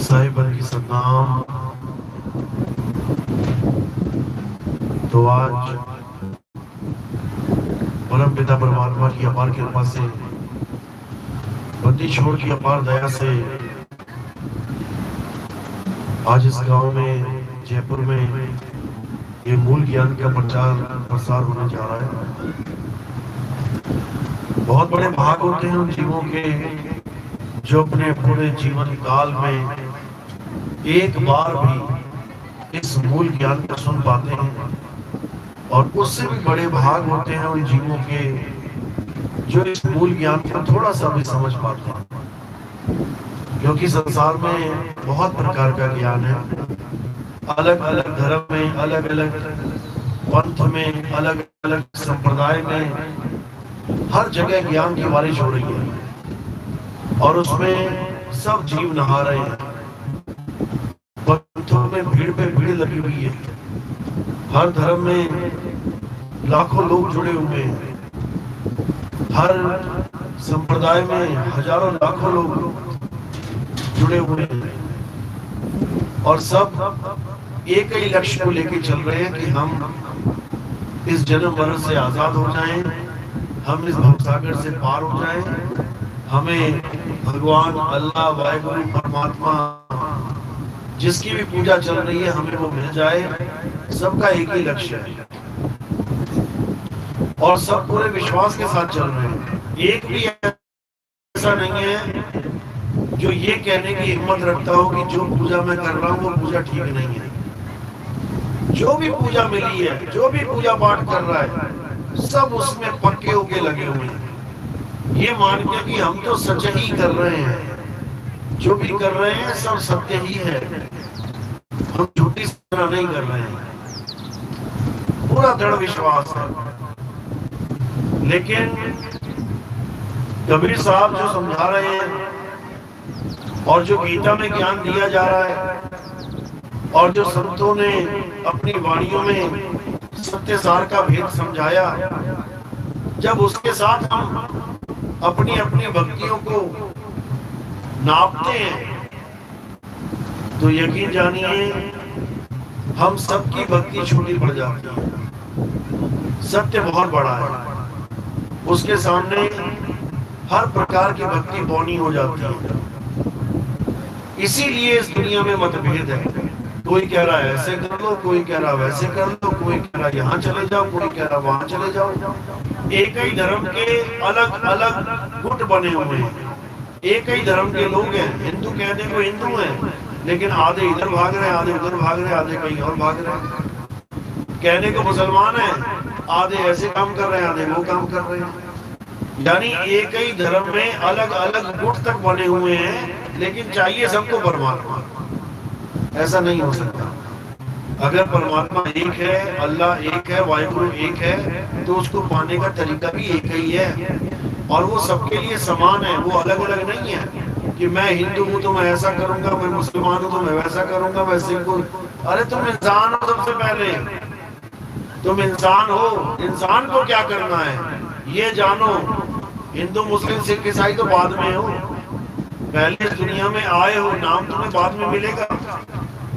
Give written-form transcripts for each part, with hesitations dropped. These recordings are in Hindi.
साहिबन की सद्दाम। तो आज परम पिता परमात्मा की अपार कृपा से, बंदी छोड़ की अपार दया से आज इस गांव में, जयपुर में ये मूल ज्ञान का प्रचार प्रसार होने जा रहा है। बहुत बड़े भाग होते हैं उन जीवों के जो अपने पूरे जीवन काल में एक बार भी इस मूल ज्ञान को सुन पाते हैं, और उससे भी बड़े भाग होते हैं उन जीवों के जो इस मूल ज्ञान को थोड़ा सा भी समझ पाते हैं। क्योंकि संसार में बहुत प्रकार का ज्ञान है, अलग अलग धर्म में, अलग अलग पंथ में, अलग अलग संप्रदाय में हर जगह ज्ञान की बारिश हो रही है और उसमें सब जीव नहा रहे हैं। पंथों में भीड़ पे भीड़ लगी हुई है, हर धर्म में लाखों लोग जुड़े हुए हैं, हर संप्रदाय में हजारों लाखों लोग जुड़े हुए हैं और सब एक ही लक्ष्य को लेकर चल रहे हैं कि हम इस जन्म मरण से आजाद हो जाएं, हम इस भवसागर से पार हो जाएं, हमें भगवान अल्लाह वाहिगुरु परमात्मा जिसकी भी पूजा चल रही है हमें वो मिल जाए। सबका एक ही लक्ष्य है और सब पूरे विश्वास के साथ चल रहे हैं। एक भी ऐसा नहीं है जो ये कहने की हिम्मत रखता हो कि जो पूजा मैं कर रहा हूँ वो पूजा ठीक नहीं है। जो भी पूजा मिली है, जो भी पूजा पाठ कर रहा है, सब उसमें पक्के होके लगे हुए हैं, ये मान के कि हम तो सच ही कर रहे हैं, जो भी कर रहे हैं सब सत्य ही है, हम झूठी तरह नहीं कर रहे हैं, पूरा दृढ़ विश्वास है। लेकिन कबीर साहब जो समझा रहे हैं और जो गीता में ज्ञान दिया जा रहा है और जो संतों ने अपनी वाणियों में सत्य सार का भेद समझाया, जब उसके साथ हम अपनी अपनी भक्तियों को नापते हैं तो यकीन जानिए हम सबकी भक्ति छोटी पड़ जाती है। सत्य बहुत बड़ा है, उसके सामने हर प्रकार की भक्ति बौनी हो जाती है। इसीलिए इस दुनिया में मतभेद है, कोई कह रहा है ऐसे कर लो, कोई कह रहा वैसे कर लो, कोई कह रहा यहाँ चले जाओ, कोई कह रहा वहां चले जाओ। एक ही धर्म के अलग अलग गुट बने हुए हैं, एक ही धर्म के लोग हैं, हिंदू कहने को हिंदू हैं लेकिन आधे इधर भाग रहे हैं, आधे उधर भाग रहे हैं, आधे कहीं और भाग रहे हैं। कहने को मुसलमान है, आधे ऐसे काम कर रहे हैं, आधे वो काम कर रहे हैं। यानी एक ही धर्म में अलग अलग गुट तक बने हुए हैं, लेकिन चाहिए सबको परमात्मा। ऐसा नहीं हो सकता। अगर परमात्मा एक है, अल्लाह एक है, वाहिगुरु एक है, तो उसको पाने का तरीका भी एक ही है और वो सबके लिए समान है, वो अलग अलग नहीं है कि मैं हिंदू हूँ तो मैं ऐसा करूंगा, मैं मुसलमान हूँ तो मैं वैसा करूंगा, मैं सिख हूँ। अरे तुम इंसान हो, सबसे पहले तुम इंसान हो, इंसान को क्या करना है ये जानो। हिंदू मुस्लिम सिख ईसाई तो बाद में हो, पहले इस दुनिया में आए हो, नाम तुम्हें बाद में मिलेगा।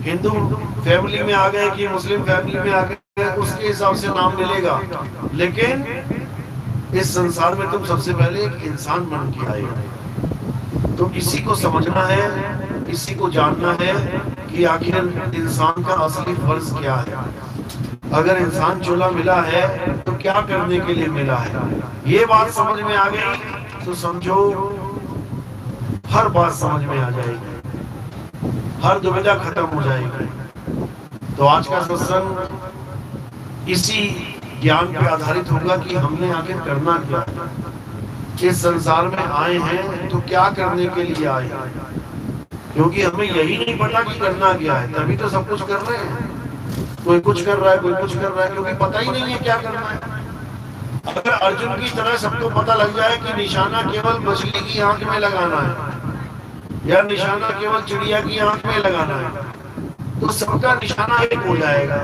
हिंदू फैमिली में आ गए कि मुस्लिम फैमिली में आ गए, उसके हिसाब से नाम मिलेगा, लेकिन इस संसार में तुम सबसे पहले एक इंसान बन के आए हो। तो इसी को समझना है, इसी को जानना है कि आखिर इंसान का असली फर्ज क्या है। अगर इंसान चोला मिला है तो क्या करने के लिए मिला है, ये बात समझ में आ गई तो समझो हर बात समझ में आ जाएगी, हर दुविधा खत्म हो जाएगी। तो आज का सत्संग इसी ज्ञान पे आधारित होगा कि हमने आखिर करना क्या है। इस संसार में आए हैं तो क्या करने के लिए आए हैं, क्योंकि हमें यही नहीं पता कि करना क्या है, तभी तो सब कुछ कर रहे हैं। कोई कुछ कर रहा है, कोई कुछ कर रहा है, क्योंकि पता ही नहीं है क्या करना है। अगर अर्जुन की तरह सबको पता लग जाए कि निशाना केवल मछली की आंख में लगाना है या निशाना केवल चिड़िया की आंख में लगाना है, तो सबका निशाना एक हो जाएगा।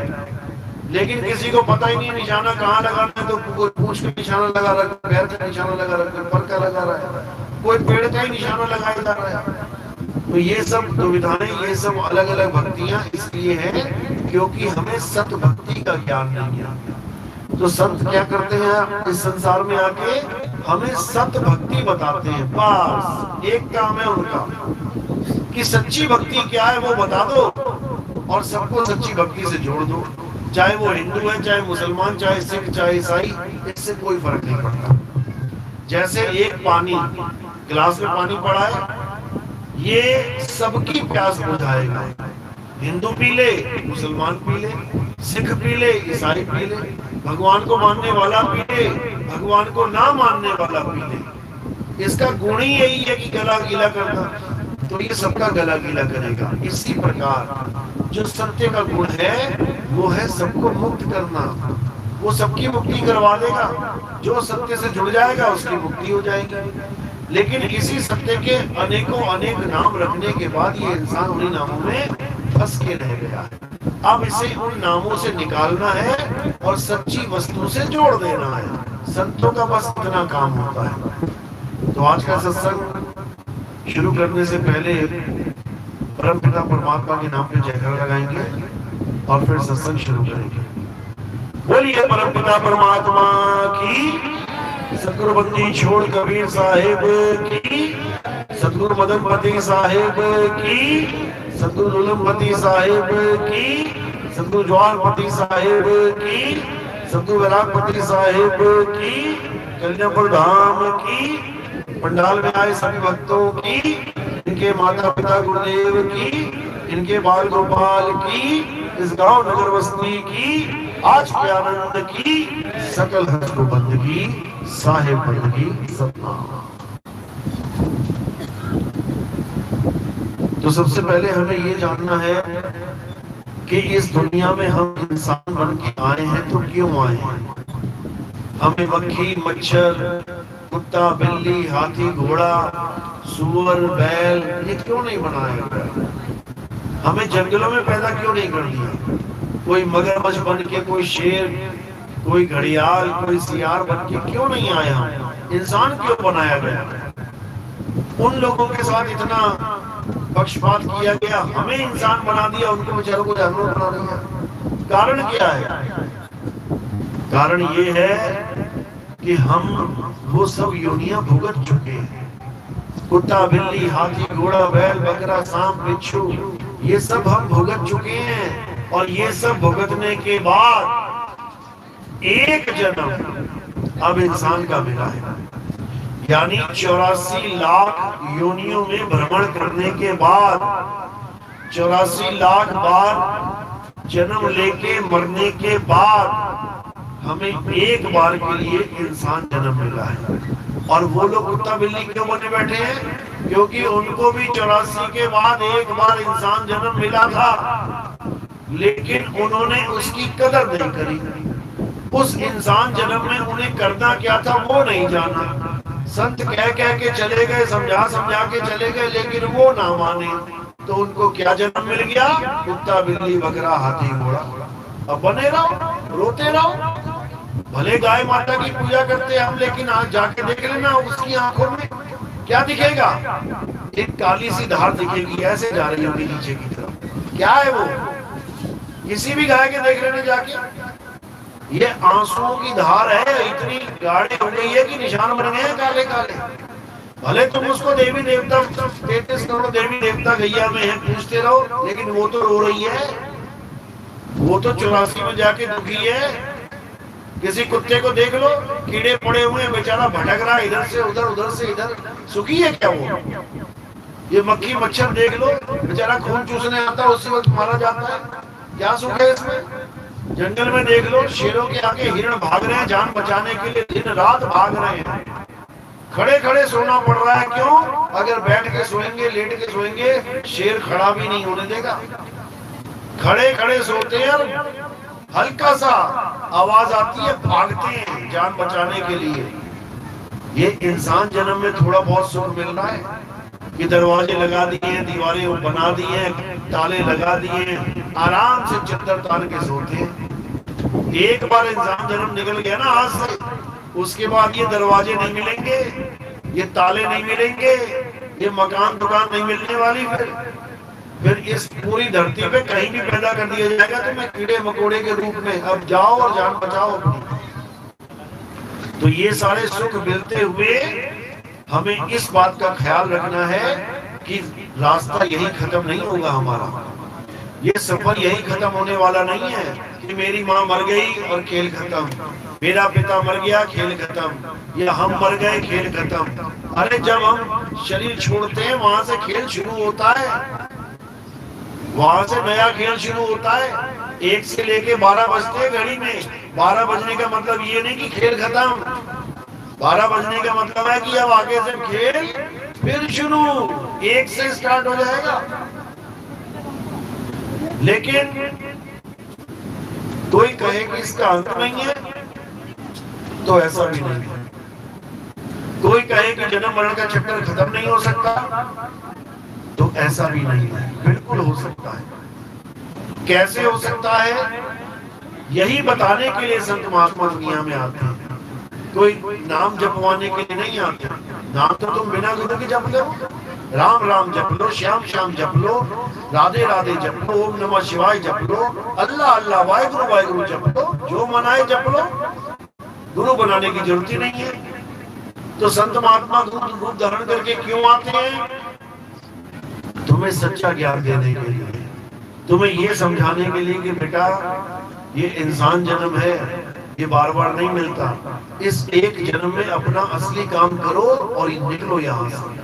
लेकिन किसी को पता ही नहीं निशाना कहाँ लगाना है, तो कोई पूंछ का निशाना लगा रहा है, पैर का निशाना लगा रहा है, पर का लगा रहा है, कोई पेड़ का ही निशाना लगाया जा रहा है। तो ये सब दुविधाएं, ये सब अलग अलग भक्तियां इसलिए हैं क्योंकि हमें सत भक्ति का ज्ञान नहीं है। तो संत क्या करते हैं इस संसार में आके, हमें सत भक्ति बताते हैं। बस एक काम है उनका कि सच्ची भक्ति क्या है वो बता दो और सबको सच्ची भक्ति से जोड़ दो। चाहे वो हिंदू है, चाहे मुसलमान, चाहे सिख, चाहे ईसाई, इससे कोई फर्क नहीं पड़ता। जैसे एक पानी, गिलास में पानी पड़ा है, ये सबकी प्यास बुझाएगा। हिंदू पी ले, मुसलमान पी ले, सिख पी ले, ईसाई पी ले, भगवान को मानने वाला पी ले, भगवान को ना मानने वाला पी ले। इसका गुण ही यही है कि गला गीला करना, तो ये सबका गला गीला करेगा। इसी प्रकार जो सत्य का गुण है वो है सबको मुक्त करना, वो सबकी मुक्ति करवा देगा। जो सत्य से जुड़ जाएगा उसकी मुक्ति हो जाएगी। लेकिन इसी सत्य के अनेकों अनेक नाम रखने के बाद ये इंसान उन्हीं नामों में फंस के रह गया है। अब इसे उन नामों से निकालना है और सच्ची वस्तु से जोड़ देना है। संतों का बस इतना काम होता है। तो आज का सत्संग शुरू करने से पहले परम पिता परमात्मा के नाम पे जयकार लगाएंगे और फिर सत्संग शुरू करेंगे। बोलिए परम पिता परमात्मा की, सतगुरु बंदी छोड़ कबीर साहिब की, सतगुरु मदनपति साहिब की, सतगुरु उलमपति साहिब की, सतगुरु ज्वालपति साहिब की, सतगुरु वैरागपति साहिब की, कल्याणपुर धाम की, पंडाल में आए सभी भक्तों की, इनके माता पिता गुरुदेव की, इनके बाल गोपाल की, इस गांव नगर बस्ती की, आज के आनंद की, सकल हस्त बंदगी, साहेब बंदगी सतनाम। तो सबसे पहले हमें ये जानना है कि इस दुनिया में हम इंसान बन के आए हैं तो क्यों आए हैं। हमें मक्खी, मच्छर, कुत्ता, बिल्ली, हाथी, घोड़ा, सूअर, बैल ये क्यों नहीं बनाया गया। हमें जंगलों में पैदा क्यों नहीं कर दिया। कोई मगरमच्छ बन के, कोई शेर, कोई घड़ियाल, कोई सियार बन के क्यों नहीं आया। इंसान क्यों बनाया गया। उन लोगों के साथ इतना पक्षपात किया गया, हमें इंसान बना दिया, उनको बेचारों को जानवर बना दिया। कारण क्या है। कारण ये है कि हम वो सब योनियां भुगत चुके हैं। कुत्ता, बिल्ली, हाथी, घोड़ा, बैल, बकरा, सांप, बिच्छू, ये सब हम भुगत चुके हैं। और ये सब भुगतने के बाद एक जन्म अब इंसान का मिला है। यानी 84 लाख योनियों में भ्रमण करने के बाद, 84 लाख बार जन्म लेके मरने के बाद हमें एक बार के लिए इंसान जन्म मिला है। और वो लोग कुत्ता बिल्ली क्यों बने बैठे हैं, क्योंकि उनको भी 84 के बाद एक बार इंसान जन्म मिला था, लेकिन उन्होंने उसकी कदर नहीं करी। उस इंसान जन्म में उन्हें करना क्या था वो नहीं जाना। संत कह कह के चले गए, समझा समझा के चले गए, लेकिन वो ना माने, तो उनको क्या जन्म मिल गया, कुत्ता, बिल्ली, बकरा, हाथी, घोड़ा। अब बने रहो, रोते रहो। भले गाय माता की पूजा करते हम, लेकिन आज जाके देख लेना उसकी आंखों में क्या दिखेगा। एक काली सी धार दिखेगी, ऐसे जा रही होगी नीचे की तरफ। क्या है वो, किसी भी गाय के देख लेने जाके, ये आंसुओं की धार है। इतनी गाढ़ी हो गई है कि निशान बन गए हैं काले काले। भले तुम उसको देवी देवता 33 करोड़ देवी देवता गैया में है पूछते रहो, लेकिन वो तो रो रही है। वो तो 84 में जाके दुखी है। किसी कुत्ते को देख लो, कीड़े पड़े हुए हैं, बेचारा भटक रहा है, इधर से उधर, उधर से इधर। सुखी है क्या वो। ये मक्खी मच्छर देख लो, बेचारा खून चूसने आता है, उसी वक्त मारा जाता है। क्या सुख है इसमें। जंगल में देख लो, शेरों के आगे हिरण भाग रहे हैं जान बचाने के लिए, दिन रात भाग रहे हैं। खड़े खड़े सोना पड़ रहा है, क्यों। अगर बैठ के सोएंगे, लेट के सोएंगे, शेर खड़ा भी नहीं होने देगा। खड़े खड़े सोते हैं, हल्का सा आवाज आती है, भागते हैं जान बचाने के लिए। ये इंसान जन्म में थोड़ा बहुत सुख मिल रहा है कि दरवाजे लगा दिए, दीवारें बना दी हैं, ताले लगा दिए, आराम से चद्दर तान के सोते हैं। एक बार इंसान जन्म निकल गया ना हाथ से, उसके बाद ये दरवाजे नहीं मिलेंगे, ये ताले नहीं मिलेंगे, ये मकान दुकान नहीं मिलने वाली। फिर इस पूरी धरती पे कहीं भी पैदा कर दिया जाएगा तो मैं कीड़े मकोड़े के रूप में। अब जाओ और जान बचाओ अपनी। तो ये सारे सुख मिलते हुए हमें इस बात का ख्याल रखना है कि रास्ता यही खत्म नहीं होगा हमारा। ये सफर यही खत्म होने वाला नहीं है कि मेरी माँ मर गई और खेल खत्म, मेरा पिता मर गया खेल खत्म, या हम मर गए खेल खत्म। अरे जब हम शरीर छोड़ते हैं वहां से खेल शुरू होता है, वहां से नया खेल शुरू होता है। 1 से लेके 12 बजते हैं घड़ी में। 12 बजने का मतलब ये नहीं कि खेल खत्म, 12 बजने का मतलब है कि अब आगे से खेल फिर शुरू 1 से स्टार्ट हो जाएगा। लेकिन कोई कहे कि इसका अंत नहीं है तो ऐसा भी नहीं है। कोई कहे कि जन्म मरण का चक्कर खत्म नहीं हो सकता तो ऐसा भी नहीं है, बिल्कुल हो सकता है। कैसे हो सकता है यही बताने के लिए संत महात्मा दुनिया में आते हैं। कोई नाम जपवाने के लिए नहीं आते। नाम तो तुम बिना गुरु के जप लो, राम राम जप लो, श्याम श्याम जप लो, राधे राधे जप लो, ओम नमः शिवाय जप लो, अल्लाह अल्लाह वाहिगुरु जप लो, जो मनाए जप लो। गुरु बनाने की जरूरत ही नहीं है। तो संत महात्मा रूप धारण करके क्यों आते हैं? तुम्हें सच्चा ज्ञान देने के लिए, तुम्हें यह समझाने के लिए कि बेटा ये इंसान जन्म है, ये बार बार नहीं मिलता। इस एक जन्म में अपना असली काम करो और निकलो यहाँ से।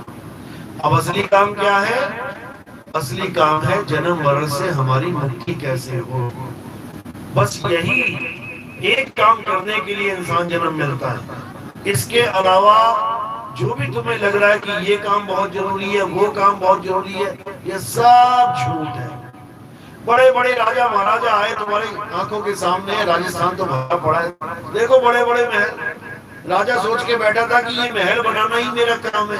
अब असली काम क्या है? असली काम है जन्म मरण से हमारी मुक्ति कैसे हो। बस यही एक काम करने के लिए इंसान जन्म मिलता है। इसके अलावा जो भी तुम्हें लग रहा है कि ये काम बहुत जरूरी है, वो काम बहुत जरूरी है, ये सब झूठ है। बड़े बड़े राजा महाराजा आए तुम्हारी आंखों के सामने, राजस्थान तो भरा पड़ा है, देखो बड़े बड़े महल। राजा सोच के बैठा था कि ये महल बनाना ही मेरा काम है।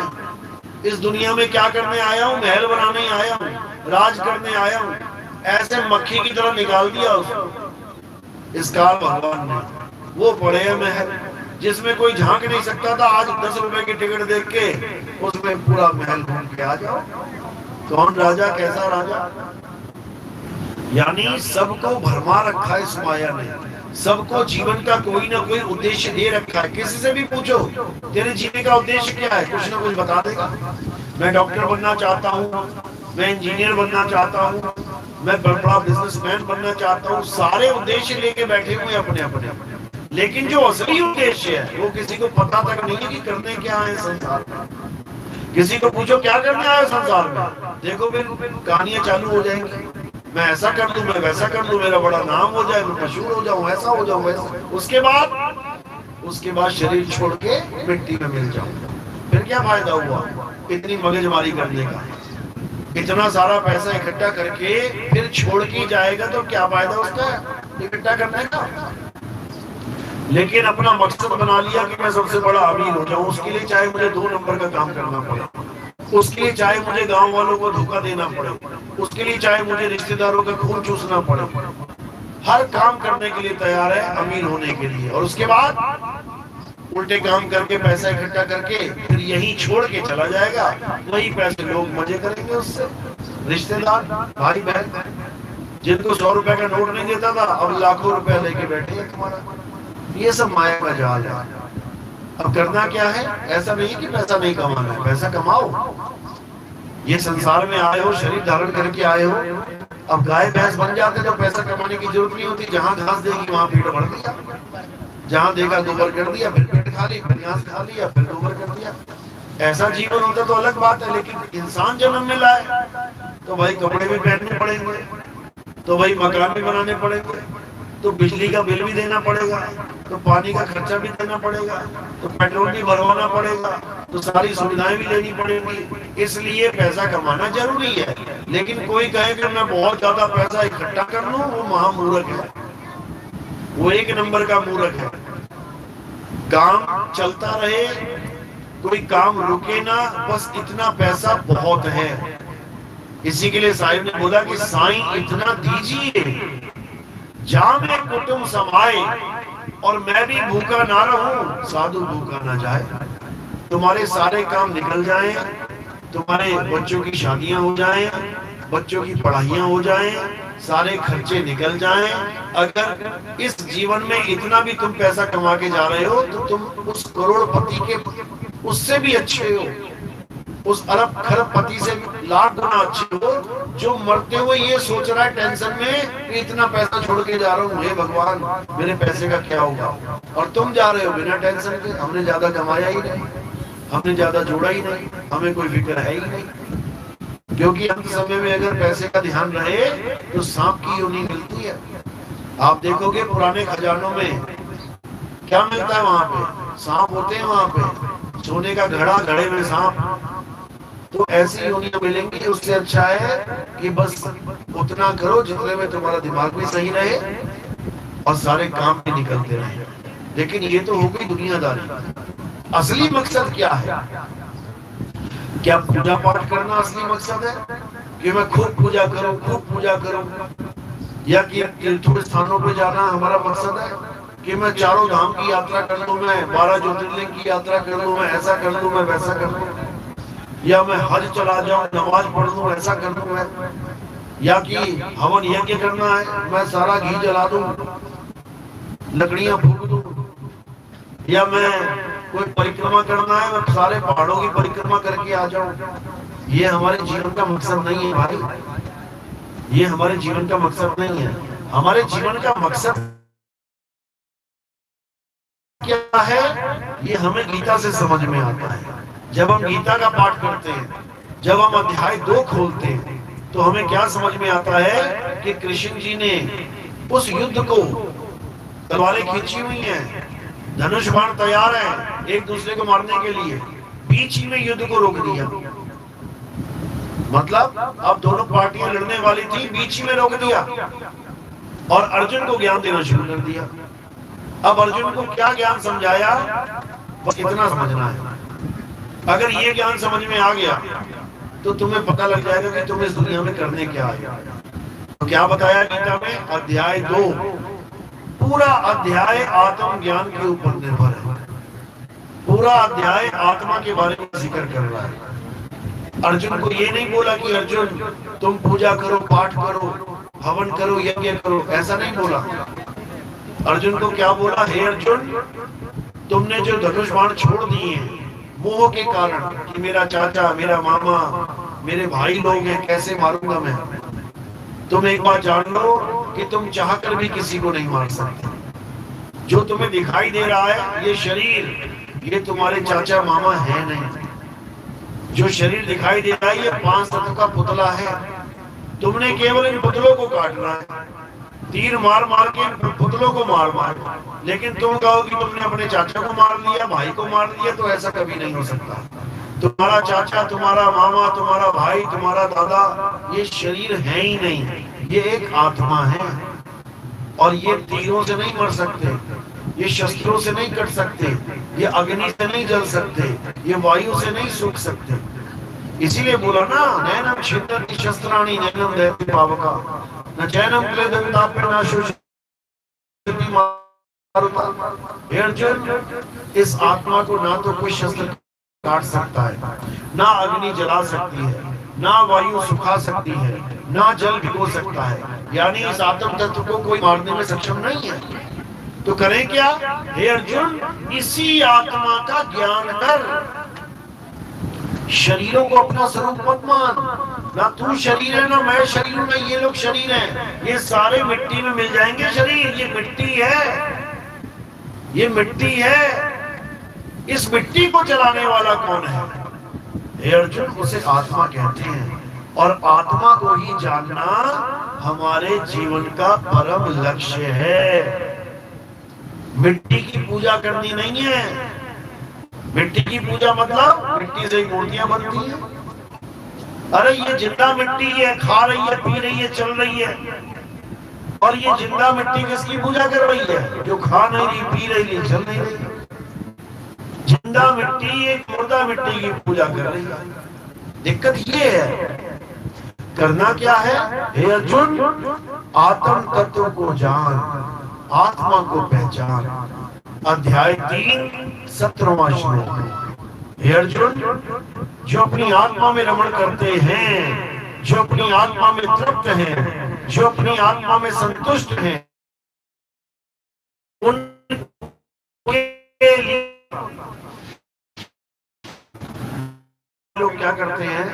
इस दुनिया में क्या करने आया हूँ? महल बनाने ही आया हूँ, राज करने आया हूँ। ऐसे मक्खी की तरह निकाल दिया उसको इस काल भगवान ने। वो पड़े है महल जिसमें कोई झांक नहीं सकता था। आज 10 रुपए की टिकट देख के उसमें पूरा महल घूम के आ जाओ। कौन राजा, कैसा राजा? यानी सबको भरमा रखा है इस माया ने। सबको जीवन का कोई ना कोई उद्देश्य दे रखा है। किसी से भी पूछो तेरे जीने का उद्देश्य क्या है, कुछ ना कुछ बता देगा। मैं डॉक्टर बनना चाहता हूँ, मैं इंजीनियर बनना चाहता हूँ, मैं बड़ा बिजनेसमैन बनना चाहता हूँ। सारे उद्देश्य लेके बैठे हुए अपने अपने। लेकिन जो असली उद्देश्य है वो किसी को पता तक नहीं है कि करने क्या है संसार में। किसी को पूछो क्या करने आया संसार में, देखो फिर कहानियां चालू हो जाएंगी। मैं ऐसा कर दूं, मैं वैसा कर दूं, मेरा बड़ा नाम हो जाए, मैं मशहूर हो जाऊं, ऐसा हो जाऊं, वैसा। उसके बाद शरीर छोड़ के मिट्टी में मिल जाऊं। फिर क्या फायदा हुआ इतनी मगजमारी करने का? इतना सारा पैसा इकट्ठा करके फिर छोड़ के जाएगा तो क्या फायदा उसका इकट्ठा करने का? लेकिन अपना मकसद बना लिया कि मैं सबसे बड़ा अमीर हो जाऊं। उसके लिए चाहे मुझे 2 नंबर का काम करना पड़े, उसके लिए चाहे मुझे गांव वालों को धोखा देना पड़े, उसके लिए चाहे मुझे रिश्तेदारों का खून चूसना पड़े, हर काम करने के लिए तैयार है अमीर होने के लिए। और उसके बाद उल्टे काम करके पैसा इकट्ठा करके फिर यहीं छोड़ के चला जाएगा। वही पैसे लोग मजे करेंगे उससे। रिश्तेदार, भाई बहन जिनको 100 रुपए का नोट नहीं देता था अब लाखों रुपए लेके बैठे हैं तुम्हारा। ये सब माया का जाल है। अब करना क्या है? ऐसा नहीं कि पैसा नहीं कमाना है, पैसा कमाओ। ये संसार में आए हो, शरीर धारण करके आए हो। अब गाय भैंस बन जाते तो पैसा कमाने की जरूरत नहीं होती। जहां घास देगी वहां पेट भर दिया, जहां देखा गोबर कर दिया, फिर पेट खा ली, फिर घास खा लिया, फिर गोबर कर दिया। ऐसा जीवन होता तो अलग बात है। लेकिन इंसान जन्म में लाए तो भाई कपड़े भी पहनने पड़ेंगे, तो भाई मकान भी बनाने पड़ेंगे, तो बिजली का बिल भी देना पड़ेगा, तो पानी का खर्चा भी देना पड़ेगा, तो पेट्रोल भी भरवाना पड़ेगा, तो सारी सुविधाएं भी लेनी पड़ेगी। इसलिए पैसा कमाना जरूरी है। लेकिन कोई कहे कि मैं बहुत ज्यादा पैसा इकट्ठा कर लूं, वो महामूर्ख है, वो 1 नंबर का मूर्ख है। काम चलता रहे, कोई काम रुके ना, बस इतना पैसा बहुत है। इसी के लिए साहिब ने बोला कि साईं इतना दीजिए जामे कुटुंब समाए और मैं भी भूखा ना रहूं, साधु भूखा ना जाए। तुम्हारे सारे काम निकल जाएं, तुम्हारे बच्चों की शादियां हो जाएं, बच्चों की पढ़ाइयां हो जाएं, सारे खर्चे निकल जाएं। अगर इस जीवन में इतना भी तुम पैसा कमा के जा रहे हो तो तुम उस करोड़पति के उससे भी अच्छे हो, उस अरब खरबपति से लाख गुना अच्छे हो, जो मरते हुए ये सोच रहा है टेंशन में कि इतना पैसा छोड़ के जा रहा हूँ, हे भगवान मेरे पैसे का क्या होगा। और तुम जा रहे हो बिना टेंशन के, हमने ज्यादा कमाया ही नहीं, हमने ज्यादा जोड़ा ही नहीं, हमें कोई फिक्र है ही नहीं। क्योंकि अंत समय में अगर पैसे का ध्यान रहे तो सांप की योनि मिलती है। आप देखोगे पुराने खजानों में क्या मिलता है, वहां पे सांप होते हैं, वहां पे सोने का घड़ा, घड़े में सांप। तो ऐसी योनियां मिलेंगी। उससे अच्छा है कि बस उतना करो जितने में तुम्हारा दिमाग भी सही रहे और सारे काम भी निकलते रहे। लेकिन ये तो हो गई दुनियादारी। असली मकसद क्या है? क्या पूजा पाठ करना असली मकसद है कि मैं खूब पूजा करूं, खूब पूजा करूं? या कि तीर्थ स्थानों पे जाना हमारा मकसद है कि मैं चारों धाम की यात्रा कर लूं, मैं 12 ज्योतिर्लिंग की यात्रा कर लूं, मैं ऐसा कर लूं, मैं वैसा कर लूं, या मैं हज चला जाऊं, नमाज पढ़ लूं, ऐसा कर लूं मैं, या कि हवन यज्ञ करना है, मैं सारा घी जला दूं, लकड़ियां फूंक दूं, या मैं कोई परिक्रमा करना है, मैं सारे पहाड़ों की परिक्रमा करके आ जाऊं। ये हमारे जीवन का मकसद नहीं है भाई, ये हमारे जीवन का मकसद नहीं है। हमारे जीवन का मकसद क्या है ये हमें गीता से समझ में आता है। जब हम गीता का पाठ करते हैं, जब हम अध्याय 2 खोलते हैं, तो हमें क्या समझ में आता है कि कृष्ण जी ने उस युद्ध को, तलवारें खींची हुई हैं, धनुष बाण तैयार है एक दूसरे को मारने के लिए, बीच में युद्ध को रोक दिया। मतलब अब दोनों पार्टियां लड़ने वाली थी, बीच में रोक दिया और अर्जुन को ज्ञान देना शुरू कर दिया। अब अर्जुन को क्या ज्ञान समझाया, बस इतना समझना है। अगर ये ज्ञान समझ में आ गया तो तुम्हें पता लग जाएगा कि तुम इस दुनिया में करने क्या है। तो क्या बताया गीता में? अध्याय 2 पूरा अध्याय आत्म ज्ञान के ऊपर निर्भर है। पूरा अध्याय आत्मा के बारे में जिक्र कर रहा है। अर्जुन को ये नहीं बोला कि अर्जुन तुम पूजा करो, पाठ करो, हवन करो, यज्ञ करो, ऐसा नहीं बोला। अर्जुन को क्या बोला? हे अर्जुन, तुमने जो धनुष बाण छोड़ दिए हैं मोह के कारण कि मेरा चाचा, मेरा मामा, मेरे भाई लोग हैं, कैसे मारूंगा मैं, तुम एक बार जान लो कि तुम चाहकर भी किसी को नहीं मार सकते। जो तुम्हें दिखाई दे रहा है ये शरीर, ये तुम्हारे चाचा मामा है नहीं। जो शरीर दिखाई दे रहा है ये 5 तत्व का पुतला है। तुमने केवल इन पुतलों को काटना है, तीर मार मार के पुतलों को मार मार। लेकिन तुम कहो कि तुमने अपने चाचा को मार लिया, भाई को मार लिया, तो ऐसा कभी नहीं हो सकता। तुम्हारा चाचा, तुम्हारा मामा, तुम्हारा भाई, तुम्हारा दादा, ये शरीर है ही नहीं, ये एक आत्मा है। और ये तीरों से नहीं मर सकते, ये शस्त्रों से नहीं कट सकते, ये अग्नि से नहीं जल सकते, ये वायु से नहीं सूख सकते। इसीलिए बोला ना, नैनम छिद्यन्ति शस्त्राणि नैनम दहति पावका न चैनम क्लेदन्ताप्य न शोषयति मारुता। हे अर्जुन, इस आत्मा को ना तो कोई शस्त्र काट सकता है, ना अग्नि जला सकती है, ना वायु सुखा सकती है, ना जल भिगो सकता है। यानी इस आत्म तत्व को कोई मारने में सक्षम नहीं है। तो करें क्या? हे अर्जुन, इसी आत्मा का ज्ञान कर। शरीरों को अपना स्वरूप मत मान। ना तू शरीर है, ना मैं शरीर हूं, ना ये लोग शरीर हैं। ये सारे मिट्टी में मिल जाएंगे शरीर। ये मिट्टी है, ये मिट्टी है। इस मिट्टी को चलाने वाला कौन है? हे अर्जुन, उसे आत्मा कहते हैं। और आत्मा को ही जानना हमारे जीवन का परम लक्ष्य है। मिट्टी की पूजा करनी नहीं है। मिट्टी की पूजा मतलब मिट्टी से मूर्तियां बनती हैं। अरे ये जिंदा मिट्टी है, खा रही है, पी रही है, चल रही है। और ये जिंदा मिट्टी किसकी पूजा कर रही है? जो खा नहीं रही, पी रही है, चल नहीं रही। जिंदा मिट्टी एक मुर्दा मिट्टी की पूजा कर रही है। दिक्कत ये है, करना क्या है? हे अर्जुन, आत्म तत्व को जान, आत्मा को पहचान। अध्याय 3 17वां श्लोक। हे अर्जुन, जो अपनी आत्मा में रमण करते हैं, जो अपनी आत्मा में तृप्त हैं, जो अपनी आत्मा में संतुष्ट हैं, उनके लिए लोग क्या करते हैं,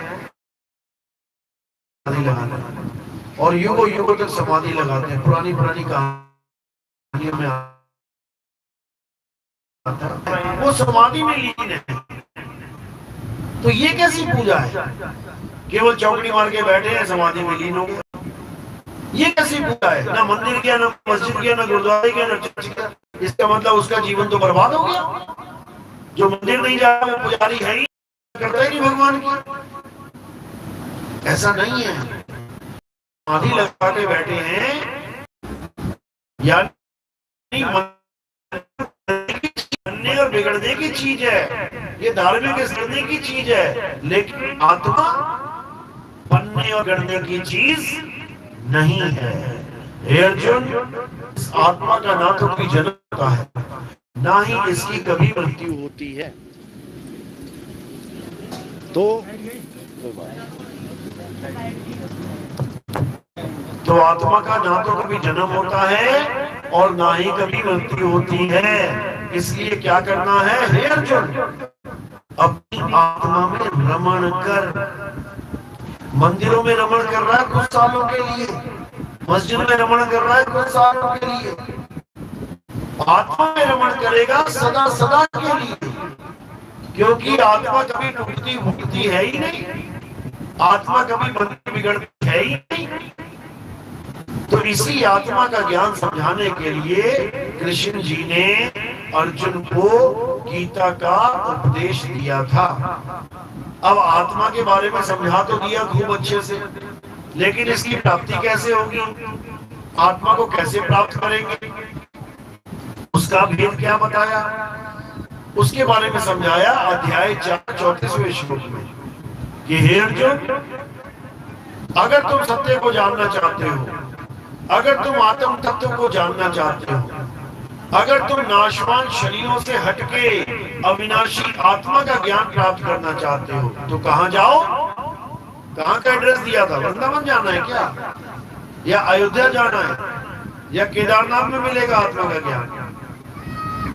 समाधि लगाते और युगों युगों तक समाधि लगाते हैं। पुरानी पुरानी कहानियों में आता है वो समाधि में लीन है। तो ये कैसी पूजा है? केवल चौकड़ी मार के बैठे हैं, समाधि में लीन हो गए। ये कैसी पूजा है? ना मंदिर गया, ना मस्जिद गया, ना गुरुद्वारे गया, ना चर्च गया। इसका मतलब उसका जीवन तो बर्बाद हो गया। जो मंदिर नहीं जा रहा वो पुजारी है ही, करता ही नहीं भगवान की। ऐसा नहीं है। समाधि लगा के बैठे हैं, यानी बनने और बिगड़ने की चीज है, ये धार्मिक करने की चीज है, लेकिन आत्मा बनने और बिगड़ने की चीज नहीं है। हे अर्जुन, इस आत्मा का ना तो कोई जन्म होता है, ना ही इसकी कभी मृत्यु होती है। तो आत्मा का ना तो कभी जन्म होता है और ना ही कभी मृत्यु होती है। इसलिए क्या करना है? हे अर्जुन, अपनी आत्मा में रमण कर। मंदिरों में रमण कर रहा है कुछ सालों के लिए, मस्जिद में रमण कर रहा है कुछ सालों के लिए, आत्मा में रमण करेगा सदा सदा के लिए, क्योंकि आत्मा कभी टूटती फूटती है ही नहीं, आत्मा कभी बनती बिगड़ती है ही नहीं। तो इसी आत्मा का ज्ञान समझाने के लिए कृष्ण जी ने अर्जुन को गीता का उपदेश दिया था। अब आत्मा के बारे में समझा तो दिया खूब अच्छे से, लेकिन इसकी प्राप्ति कैसे होगी, आत्मा को कैसे प्राप्त करेंगे, उसका भेद क्या बताया, उसके बारे में समझाया अध्याय 34वें श्लोक में कि हे अर्जुन, अगर तुम सत्य को जानना चाहते हो, अगर तुम आत्म तत्व को जानना चाहते हो, अगर तुम नाशवान शरीरों से हटके अविनाशी आत्मा का ज्ञान प्राप्त करना चाहते हो, तो कहां जाओ? कहां का एड्रेस दिया था? वृंदावन जाना है क्या, या अयोध्या जाना है, या केदारनाथ में मिलेगा आत्मा का ज्ञान?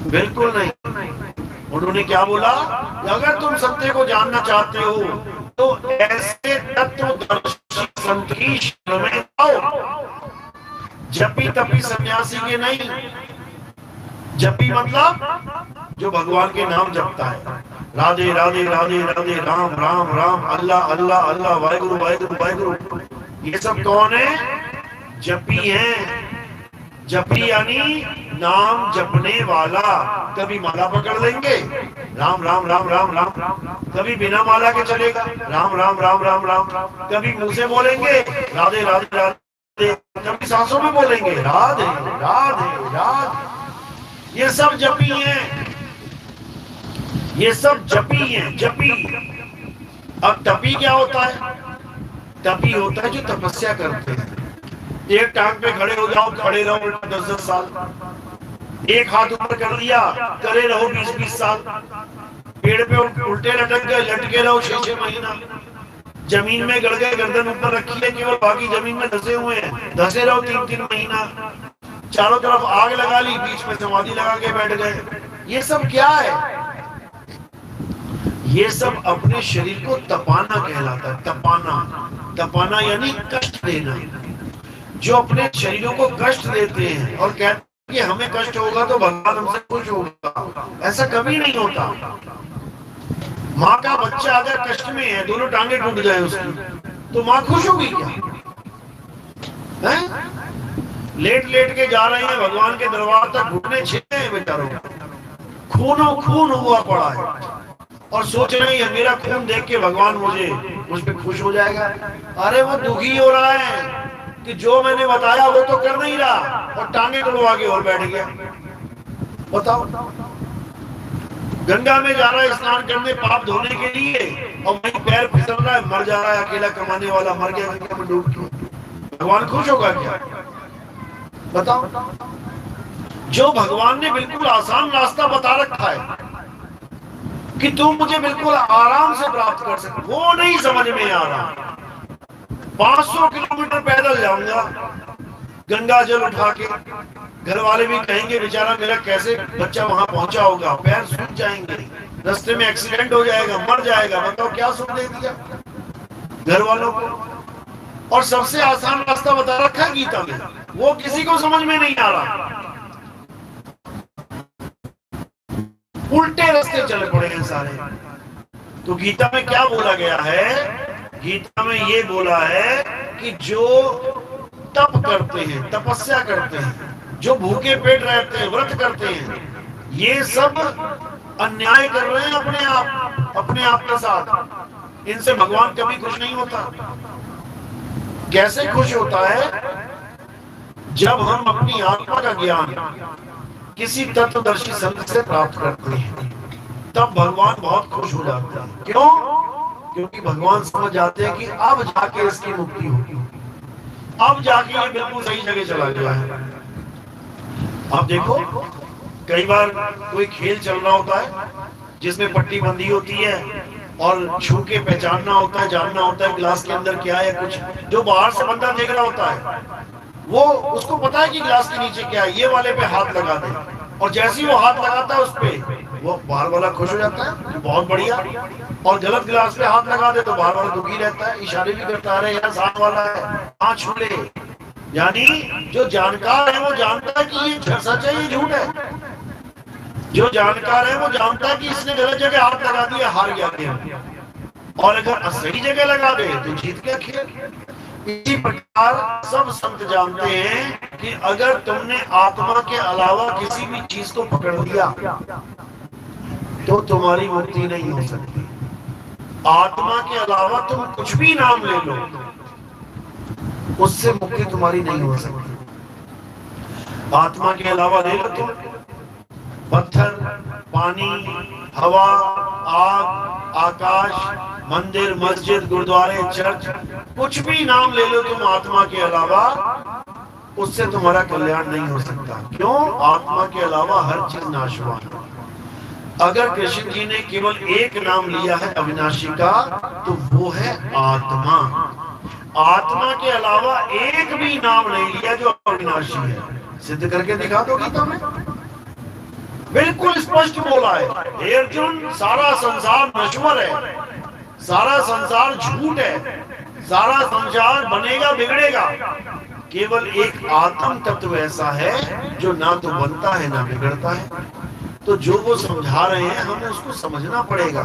बिल्कुल नहीं। उन्होंने क्या बोला? अगर तुम सत्य को जानना चाहते हो तो ऐसे तत्वदर्शी संत की शरण में आओ। जपी तपी सन्यासी के नहीं। जपी मतलब जो भगवान के नाम जपता है, राधे राधे राधे राधे, राम राम राम, अल्लाह अल्लाह अल्लाह, वाहेगुरु वाहेगुरु वाहेगुरु। ये सब कौन है? जपी है। जपी यानी नाम जपने वाला। कभी माला पकड़ लेंगे, राम राम राम राम राम, कभी बिना माला के चलेगा, राम राम राम राम राम, कभी मुंह से बोलेंगे राधे राधे राधे, कभी सांसों में बोलेंगे राधे राधे राधे। ये सब जपी हैं, ये सब जपी हैं, जपी। अब तपी क्या होता है? तपी होता है जो तपस्या करते हैं। एक टांग पे खड़े हो जाओ, खड़े रहो 10-10 साल, एक हाथ ऊपर कर लिया, करे रहो 20-20 साल, पेड़ पे उल्टे लटक गए, लटके रहो 6-6 महीना, जमीन में गड़ गए, गर्दन ऊपर रखी है केवल, बाकी जमीन में धसे हुए हैं, धसे रहो 3-3 महीना, चारों तरफ आग लगा ली, बीच में समाधि लगा के बैठ गए। ये सब क्या है? ये सब अपने शरीर को तपाना कहलाता है। तपाना, तपाना यानी कष्ट देना। जो अपने शरीरों को कष्ट देते हैं और कहते हैं कि हमें कष्ट होगा तो भगवान हमसे खुश होगा, ऐसा कभी नहीं होता। माँ का बच्चा अगर कष्ट में है, दोनों टांगे टूट जाए उसकी, तो माँ खुश होगी क्या? है? लेट लेट के जा रहे हैं भगवान के दरबार तक, घुटने छिले हैं बेचारों, खूनों खून हुआ पड़ा है, और सोच रहे हैं मेरा खून देख के भगवान मुझ पे खुश हो जाएगा। अरे वो दुखी हो रहा है कि जो मैंने बताया वो तो कर नहीं रहा, और टांगे तोड़वा के और बैठ गया। बताओ, गंगा में जा रहा है स्नान करने पाप धोने के लिए, और वहीं पैर फिसल रहा है, मर जा रहा है, अकेला कमाने वाला मर गया गंगा में डूब के। भगवान खुश होगा क्या? बताओ। जो भगवान ने बिल्कुल आसान रास्ता बता रखा है कि तुम मुझे बिल्कुल आराम से प्राप्त कर सके, वो नहीं समझ में आ रहा। 500 किलोमीटर पैदल जाऊंगा गंगा जल उठा के, घर वाले भी कहेंगे बेचारा मेरा कैसे बच्चा वहां पहुंचा होगा, पैर सूख जाएंगे, रास्ते में एक्सीडेंट हो जाएगा, मर जाएगा। बताओ क्या सुख दे दिया घर वालों को। और सबसे आसान रास्ता बता रखा है गीता में, वो किसी को समझ में नहीं आ रहा। उल्टे रास्ते चले पड़े हैं सारे। तो गीता में क्या बोला गया है? गीता में ये बोला है कि जो तप करते हैं, तपस्या करते हैं, जो भूखे पेट रहते हैं, व्रत करते हैं, ये सब अन्याय कर रहे हैं अपने आप के साथ। इनसे भगवान कभी खुश नहीं होता। कैसे खुश होता है? जब हम अपनी आत्मा का ज्ञान किसी तत्वदर्शी संत से प्राप्त करते हैं, तब भगवान बहुत खुश हो जाते हैं। क्यों? क्योंकि भगवान समझ जाते हैं कि अब जाके इसकी मुक्ति होगी, अब जाके ये बिल्कुल सही जगह चला गया है। आप देखो कई बार कोई खेल चल रहा होता है जिसमें पट्टी बंदी होती है और छू के पहचानना होता है, जानना होता है गिलास के अंदर क्या है। कुछ जो बाहर से बंदा देख रहा होता है वो उसको पता है कि गिलास के नीचे क्या है, ये वाले पे हाथ लगा दे, और जैसे ही वो हाथ लगाता है उस पे, वो बाहर वाला खुश हो जाता है, बहुत बढ़िया। और गलत गिलास पे हाथ लगा दे तो बाहर वाला दुखी रहता है, इशारे भी करता है यार साथ वाला है, हाथ छू ले। यानी जो जानकार है वो जानता है कि ये सच है, ये झूठ है। जो जानकार है वो जानता है कि इसने गलत जगह हाथ लगा दिया, हार गया खेल। और अगर सही जगह लगा दे तो जीत गया खेल। इसी प्रकार सब संत जानते हैं कि अगर तुमने आत्मा के अलावा किसी भी चीज को पकड़ लिया तो तुम्हारी मुक्ति नहीं हो सकती। आत्मा के अलावा तुम कुछ भी नाम ले लो, उससे मुक्ति तुम्हारी नहीं हो सकती। आत्मा के अलावा ले लो तुम पत्थर, पानी, हवा, आग, आकाश, मंदिर, मस्जिद, गुरुद्वारे, चर्च, कुछ भी नाम ले लो तुम आत्मा के अलावा, उससे तुम्हारा कल्याण नहीं हो सकता। क्यों? आत्मा के अलावा हर चीज नाशवान है। अगर कृष्ण जी ने केवल एक नाम लिया है अविनाशी का, तो वो है आत्मा। आत्मा के अलावा एक भी नाम नहीं लिया जो अविनाशी है। सिद्ध करके दिखा दो गीता में, बिल्कुल स्पष्ट बोला है। हे अर्जुन, सारा संसार नश्वर है, सारा संसार झूठ है, सारा संसार बनेगा बिगड़ेगा। केवल एक आत्म तत्व ऐसा है जो ना तो बनता है ना बिगड़ता है। तो जो वो समझा रहे हैं हमें उसको समझना पड़ेगा।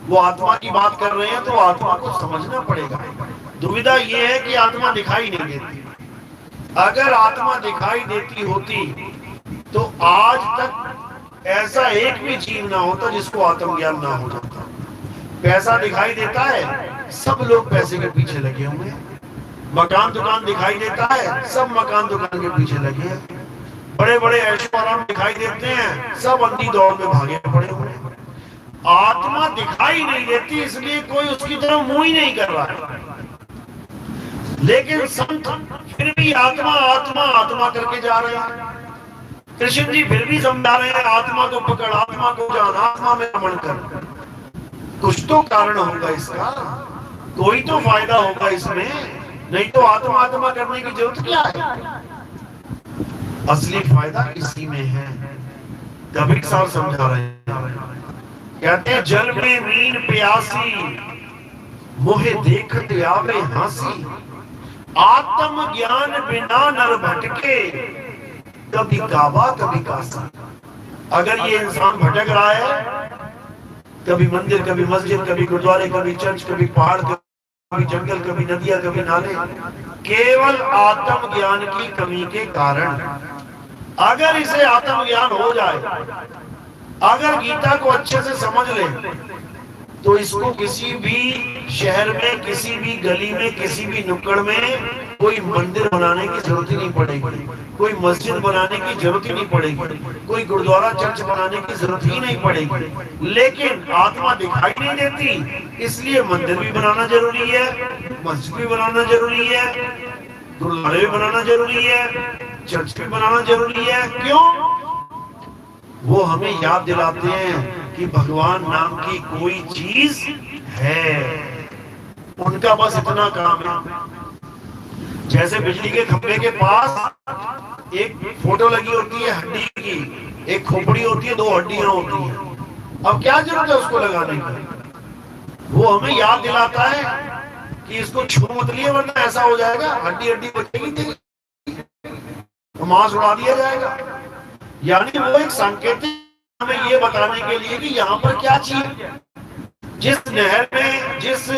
वो आत्मा की बात कर रहे हैं तो आत्मा को समझना पड़ेगा। दुविधा ये है कि आत्मा दिखाई नहीं देती। अगर आत्मा दिखाई देती होती तो आज तक ऐसा एक भी जीव ना होता जिसको आत्मज्ञान ना हो जाता। पैसा दिखाई देता है, सब लोग पैसे के पीछे लगे हुए हैं। मकान दुकान दिखाई देता है, सब मकान दुकान के पीछे लगे हैं। बड़े बड़े ऐशो आराम दिखाई देते हैं, सब अंधी दौड़ में भागे पड़े हुए हैं। आत्मा दिखाई नहीं देती, इसलिए कोई उसकी तरफ मुंह ही नहीं कर रहा है। लेकिन संत फिर भी आत्मा आत्मा आत्मा करके जा रहे हैं। कृष्ण जी फिर भी समझा रहे हैं आत्मा को पकड़, आत्मा को जान, आत्मा में रमण कर। कुछ तो कारण होगा इसका, कोई तो फायदा होगा इसमें, नहीं तो आत्मा आत्मा करने की जरूरत क्या है। असली फायदा इसी में है। कबीर साहब समझा रहे हैं, कहते हैं जल में मीन प्यासी, मोहे देखते आवे हासी, आत्म ज्ञान बिना नर भटके, कभी काबा कभी कासा। अगर ये इंसान भटक रहा है, कभी मंदिर, कभी मस्जिद, कभी गुरुद्वारे, कभी चर्च, कभी पहाड़, कभी जंगल, कभी नदियां, कभी नाले, केवल आत्म ज्ञान की कमी के कारण। अगर इसे आत्म ज्ञान हो जाए, अगर गीता को अच्छे से समझ ले, तो इसको किसी भी शहर में, किसी भी गली में, किसी भी नुक्कड़ में कोई मंदिर बनाने की जरूरत ही नहीं पड़ेगी, कोई मस्जिद बनाने की जरूरत ही नहीं पड़ेगी, कोई गुरुद्वारा चर्च बनाने की जरूरत ही नहीं पड़ेगी। लेकिन आत्मा दिखाई नहीं देती, इसलिए मंदिर भी बनाना जरूरी है, मस्जिद भी बनाना जरूरी है, गुरुद्वारे भी बनाना जरूरी है, चर्च भी बनाना जरूरी है। क्यों? वो हमें याद दिलाते हैं कि भगवान नाम की कोई चीज है। उनका बस इतना काम है। जैसे बिजली के खंभे के पास एक फोटो लगी होती है हड्डी की, एक खोपड़ी होती है, दो हड्डियां होती हैं। अब क्या जरूरत है उसको लगाने की? वो हमें याद दिलाता है कि इसको छू मत लिए वरना ऐसा हो जाएगा, हड्डी हड्डी बचेगी नहीं, तो मांस उड़ा दिया जाएगा। यानी वो एक संकेत हमें ये बताने के लिए कि यहाँ पर क्या चीज, जिस नहर में, जिस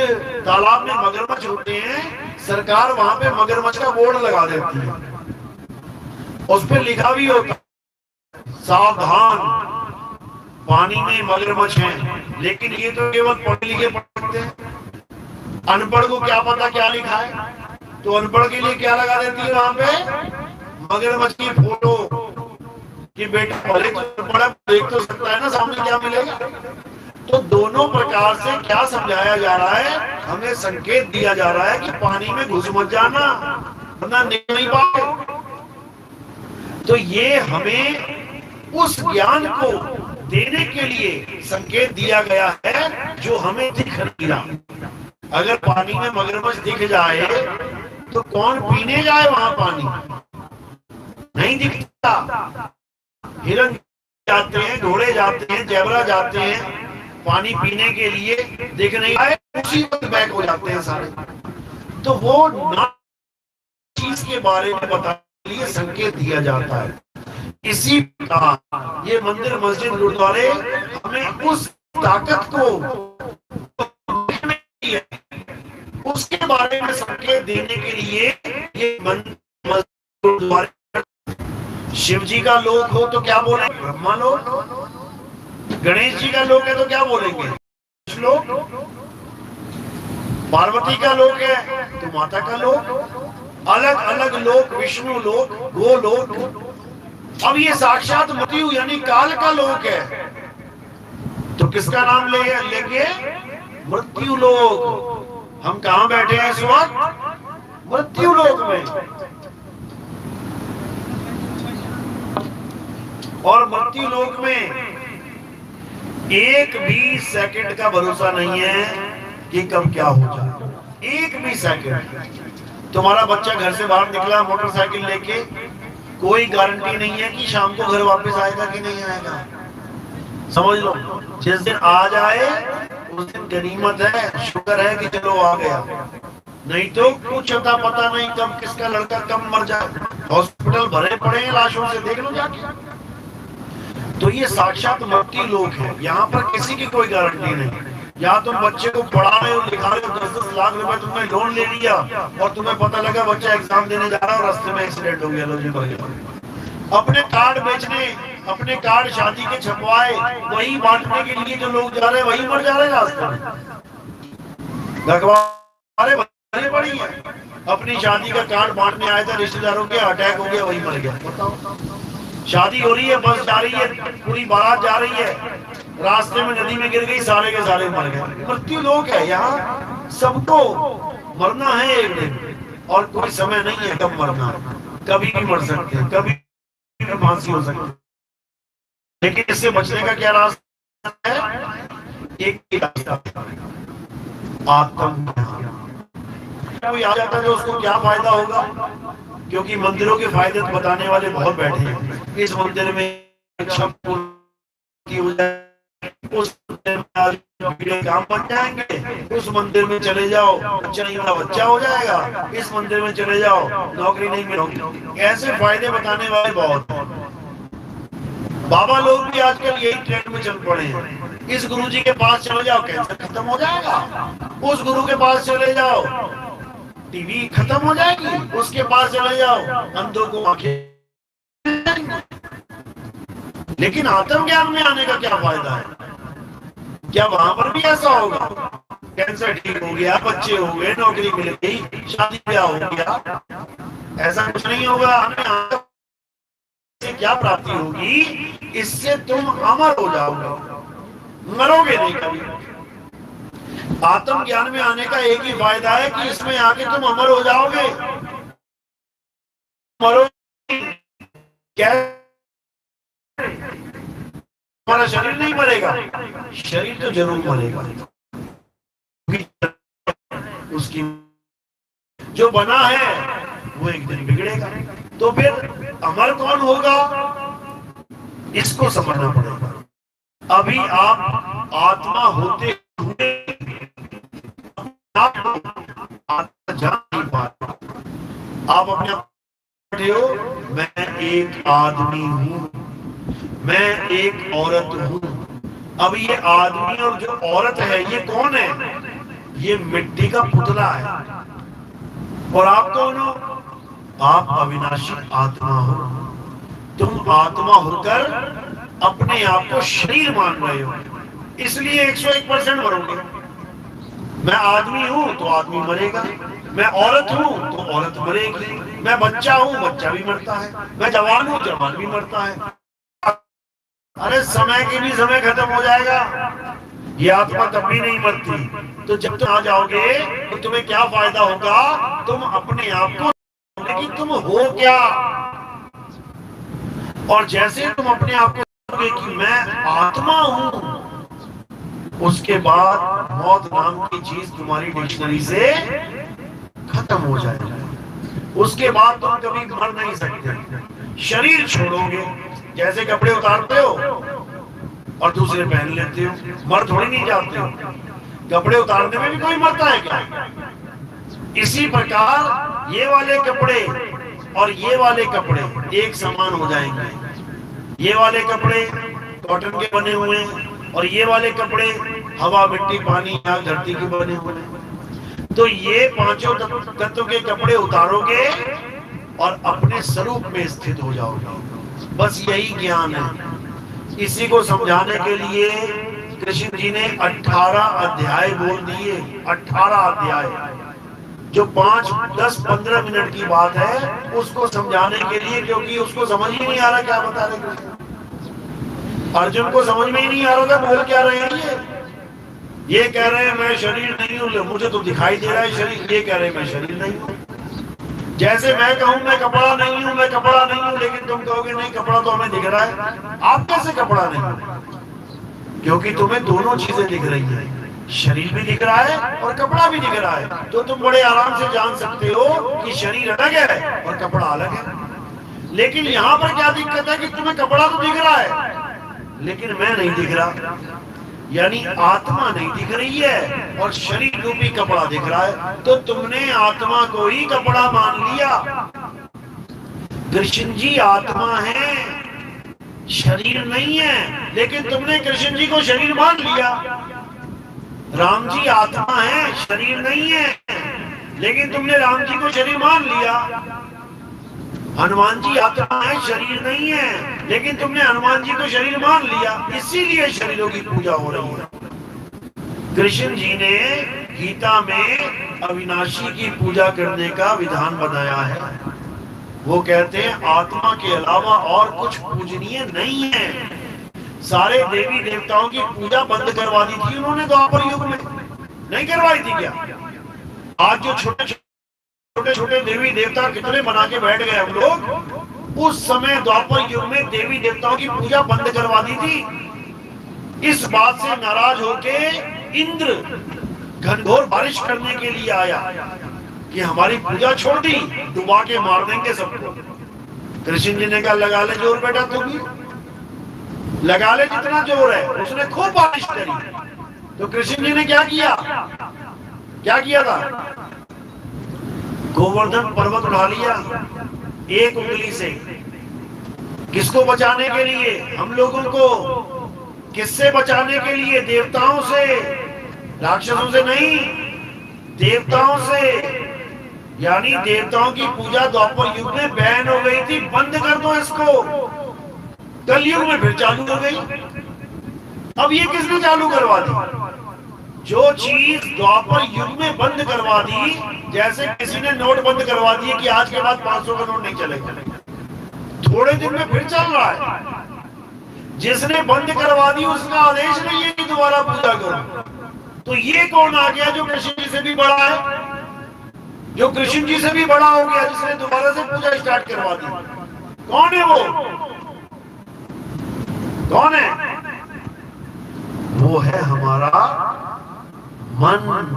तालाब में मगरमच्छ होते हैं, सरकार वहां पे मगरमच्छ का बोर्ड लगा देती है, उस पर लिखा भी होता सावधान पानी में मगरमच्छ हैं। लेकिन ये तो केवल पढ़े लिखे पढ़ते हैं, अनपढ़ को क्या पता क्या लिखा है। तो अनपढ़ के लिए क्या लगा देती है वहां पे? मगरमच्छ की फोटो कि बेटा भले तो बड़ा देख तो सकता है ना सामने क्या मिलेगा। तो दोनों प्रकार से क्या समझाया जा रहा है? हमें संकेत दिया जा रहा है कि पानी में घुस मत जाना वरना निकल नहीं पाओगे। तो ये हमें उस ज्ञान को देने के लिए संकेत दिया गया है जो हमें दिख नहीं रहा। अगर पानी में मगरमच्छ दिख जाए तो कौन पीने जाए वहां पानी? नहीं दिखता। हिरन जाते हैं, घोड़े जाते हैं, जेबरा जाते हैं पानी पीने के लिए, दिख नहीं आए उसी वक्त बैक हो जाते हैं सारे। तो वो ना चीज के बारे में बताने के लिए संकेत दिया जाता है। इसी प्रकार ये मंदिर मस्जिद गुरुद्वारे हमें उस ताकत को उसके बारे में संकेत देने के लिए ये मंदिर मस्जिद गुरुद्वारे। शिव जी का लोक हो तो क्या बोलेंगे? ब्रह्मा लोक। गणेश जी का लोक है तो क्या बोलेंगे? लोक। पार्वती का लोक है तो माता का लोक। अलग अलग लोक, विष्णु लोक, गो लोक। अब ये साक्षात मृत्यु यानी काल का लोक है, तो किसका नाम लेंगे? मृत्यु लोक। हम कहां बैठे हैं इस वक्त? मृत्यु लोक में। और मृत्यु लोक में एक भी सेकंड का भरोसा नहीं है कि कब क्या हो जाए। एक भी सेकंड। तुम्हारा बच्चा घर से बाहर निकला मोटरसाइकिल लेके, कोई गारंटी नहीं है कि शाम को घर वापस आएगा कि नहीं आएगा। समझ लो, जिस दिन आ जाए उस दिन गनीमत है, शुक्र है कि चलो आ गया। नहीं तो कुछ अता पता नहीं कब किसका लड़का कब मर जाए। हॉस्पिटल भरे पड़े हैं लाशों से, देख लो जाके। तो ये साक्षात मृत्यु लोक है। यहाँ पर किसी की कोई गारंटी नहीं। या तुम बच्चे को पढ़ा रहे हो, लिखा रहे हो, 10-10 लाख रुपए तुमने लोन ले लिया और तुम्हें पता लगा बच्चा एग्जाम देने जा रहा है और रास्ते में एक्सीडेंट हो गया, लो जी मर गया। अपने कार्ड बेचने, अपने कार्ड शादी के छपवाए, वही बांटने के लिए जो लोग जा रहे हैं वही मर जा रहे हैं रास्ते में। अखबारें भरी पड़ी है, अपनी शादी का कार्ड बांटने आया था, रिश्तेदारों के अटैक हो गया, वही मर गया। बताओ, शादी हो रही है, बस जा रही है, पूरी बारात जा रही है, रास्ते में नदी में गिर गई, सारे के सारे मर गए। मृत्यु लोक है। यहाँ सबको मरना है एक दिन, और कोई समय नहीं है कब मरना। कभी भी मर सकते हैं, कभी भी फांसी हो सकती है। लेकिन इससे बचने का क्या रास्ता है? एक ही रास्ता, आत्मज्ञान। कोई आ जाता है जो उसको क्या फायदा होगा? क्योंकि मंदिरों के फायदे तो बताने वाले बहुत बैठे हैं। इस मंदिर में उस मंदिर में काम बन जाएंगे, उस मंदिर में चले जाओ बच्चा नहीं वाला बच्चा हो जाएगा, इस मंदिर में चले जाओ नौकरी नहीं मिलेगी। ऐसे फायदे बताने वाले बहुत। बाबा लोग भी आजकल यही ट्रेंड में चल पड़े हैं। इस गुरु जी के पास चले जाओ कैंसर खत्म हो जाएगा, उस गुरु के पास चले जाओ टीवी खत्म हो जाएगी, उसके पास चले जाओ अंधों को आंखें। लेकिन आत्मज्ञान में आने का क्या फायदा है? क्या वहां पर भी ऐसा होगा? कैंसर ठीक हो गया, बच्चे हो गए, नौकरी मिल गई, शादी ब्याह हो गया, ऐसा कुछ नहीं होगा। हमें से क्या प्राप्ति होगी? इससे तुम अमर हो जाओगे, मरोगे नहीं कभी। आत्मज्ञान में आने का एक ही फायदा है कि इसमें आके तुम अमर हो जाओगे। मरोगे क्या? हमारा शरीर नहीं मरेगा? शरीर तो जरूर मरेगा, उसकी जो बना है वो एक दिन बिगड़ेगा। तो फिर अमर कौन होगा, इसको समझना पड़ेगा। अभी आप आत्मा होते हुए आत्मा जान नहीं पा रहे, आप अपने आप हो, मैं एक आदमी हूं, मैं एक औरत हूं। अब ये आदमी और जो औरत है ये कौन है? ये मिट्टी का पुतला है। और आप कौन हो? आप अविनाशी आत्मा हो। तुम आत्मा होकर अपने आप को शरीर मान रहे हो, इसलिए 101% मरोगे। मैं आदमी हूं तो आदमी मरेगा, मैं औरत हूं तो औरत मरेगी, मैं बच्चा हूं बच्चा भी मरता है, मैं जवान हूं जवान भी मरता है। अरे समय की भी समय खत्म हो जाएगा, ये आत्मा तब भी नहीं मरती। तो जब तुम आ जाओगे तो तुम्हें क्या फायदा होगा? तुम अपने आप को कि तुम हो क्या, और जैसे तुम अपने आप को समझोगे कि मैं आत्मा हूं, उसके बाद मौत नाम की चीज तुम्हारी डिक्शनरी से खत्म हो जाएगी। उसके बाद तुम कभी मर नहीं सकते। शरीर छोड़ोगे, जैसे कपड़े उतारते हो और दूसरे पहन लेते हो, मर थोड़ी नहीं जाते हो। कपड़े उतारने में भी कोई मरता है क्या? इसी प्रकार ये वाले कपड़े और ये वाले कपड़े एक समान हो जाएंगे। ये वाले कपड़े कॉटन के बने हुए हैं और ये वाले कपड़े हवा मिट्टी पानी या धरती के बने हुए हैं। तो ये पांचों तत्वों के कपड़े उतारोगे और अपने स्वरूप में स्थित हो जाओगे। बस यही ज्ञान है। इसी को समझाने के लिए कृष्ण जी ने 18 अध्याय बोल दिए। 18 अध्याय, जो 5, 10, 15 मिनट की बात है उसको समझाने के लिए, क्योंकि उसको समझ ही नहीं आ रहा क्या बता रहे। अर्जुन को समझ में ही नहीं आ रहा था बोल क्या रहे हैं। ये कह रहे हैं मैं शरीर नहीं हूं, मुझे तो दिखाई दे रहा है शरीर। ये कह रहे हैं मैं शरीर नहीं हूं। जैसे मैं कहूं मैं कपड़ा नहीं हूं, मैं कपड़ा नहीं हूं, लेकिन तुम कहोगे नहीं कपड़ा तो हमें दिख रहा है। आप कैसे कपड़ा नहीं हो? क्योंकि तुम्हें दोनों चीजें दिख रही है, शरीर भी दिख रहा है और कपड़ा भी दिख रहा है। तो तुम बड़े आराम से जान सकते हो कि शरीर अलग है और कपड़ा अलग है। लेकिन यहाँ पर क्या दिक्कत है कि तुम्हें कपड़ा तो दिख रहा है लेकिन मैं नहीं दिख रहा, यानी आत्मा नहीं दिख रही है और शरीर रूपी कपड़ा दिख रहा है। तो तुमने आत्मा को ही कपड़ा मान लिया। कृष्ण जी आत्मा है, शरीर नहीं है, लेकिन तुमने कृष्ण जी को शरीर मान लिया। राम जी आत्मा है, शरीर नहीं है, लेकिन तुमने राम जी को शरीर मान लिया। हनुमान जी आत्मा है, शरीर नहीं है, लेकिन तुमने हनुमान जी को शरीर मान लिया। इसीलिए शरीरों की पूजा हो रही है। कृष्ण जी ने गीता में अविनाशी की पूजा करने का विधान बनाया है। वो कहते हैं आत्मा के अलावा और कुछ पूजनीय नहीं है। सारे देवी देवताओं की पूजा बंद करवा दी थी उन्होंने द्वापर युग में, नहीं करवाई थी क्या? आज जो छोटे छोटे देवी देवता कितने बना के बैठ गए हम लोग, उस समय द्वापर युग में देवी देवताओं की पूजा बंद करवा दी थी। इस बात से नाराज होके इंद्र घनघोर बारिश करने के लिए आया कि हमारी पूजा छोड़ दी, डुबा के मार देंगे सबको। कृष्ण जी ने कहा लगा ले जोर बेटा, तू भी लगा ले जितना जोर है। उसने खूब बारिश करी। तो कृष्ण जी ने क्या किया था? गोवर्धन पर्वत उठा लिया एक उंगली से। किसको बचाने के लिए? हम लोगों को। किससे बचाने के लिए? देवताओं से, राक्षसों से नहीं, देवताओं से। यानी देवताओं की पूजा द्वापर युग में बैन हो गई थी, बंद कर दो इसको। कलयुग में फिर चालू हो गई। अब ये किसने चालू करवा दी? जो चीज द्वापर युग में बंद करवा दी, जैसे किसी ने नोट बंद करवा दिए कि आज के बाद 500 का नोट नहीं चलेगा, थोड़े दिन में फिर चल रहा है। जिसने बंद करवा दी उसका आदेश नहीं है कि दोबारा पूजा करो। तो ये कौन आ गया जो कृष्ण जी से भी बड़ा है, जो कृष्ण जी से भी बड़ा हो गया, जिसने दोबारा से पूजा स्टार्ट करवा दी? कौन है वो? कौन है? वो है हमारा मन।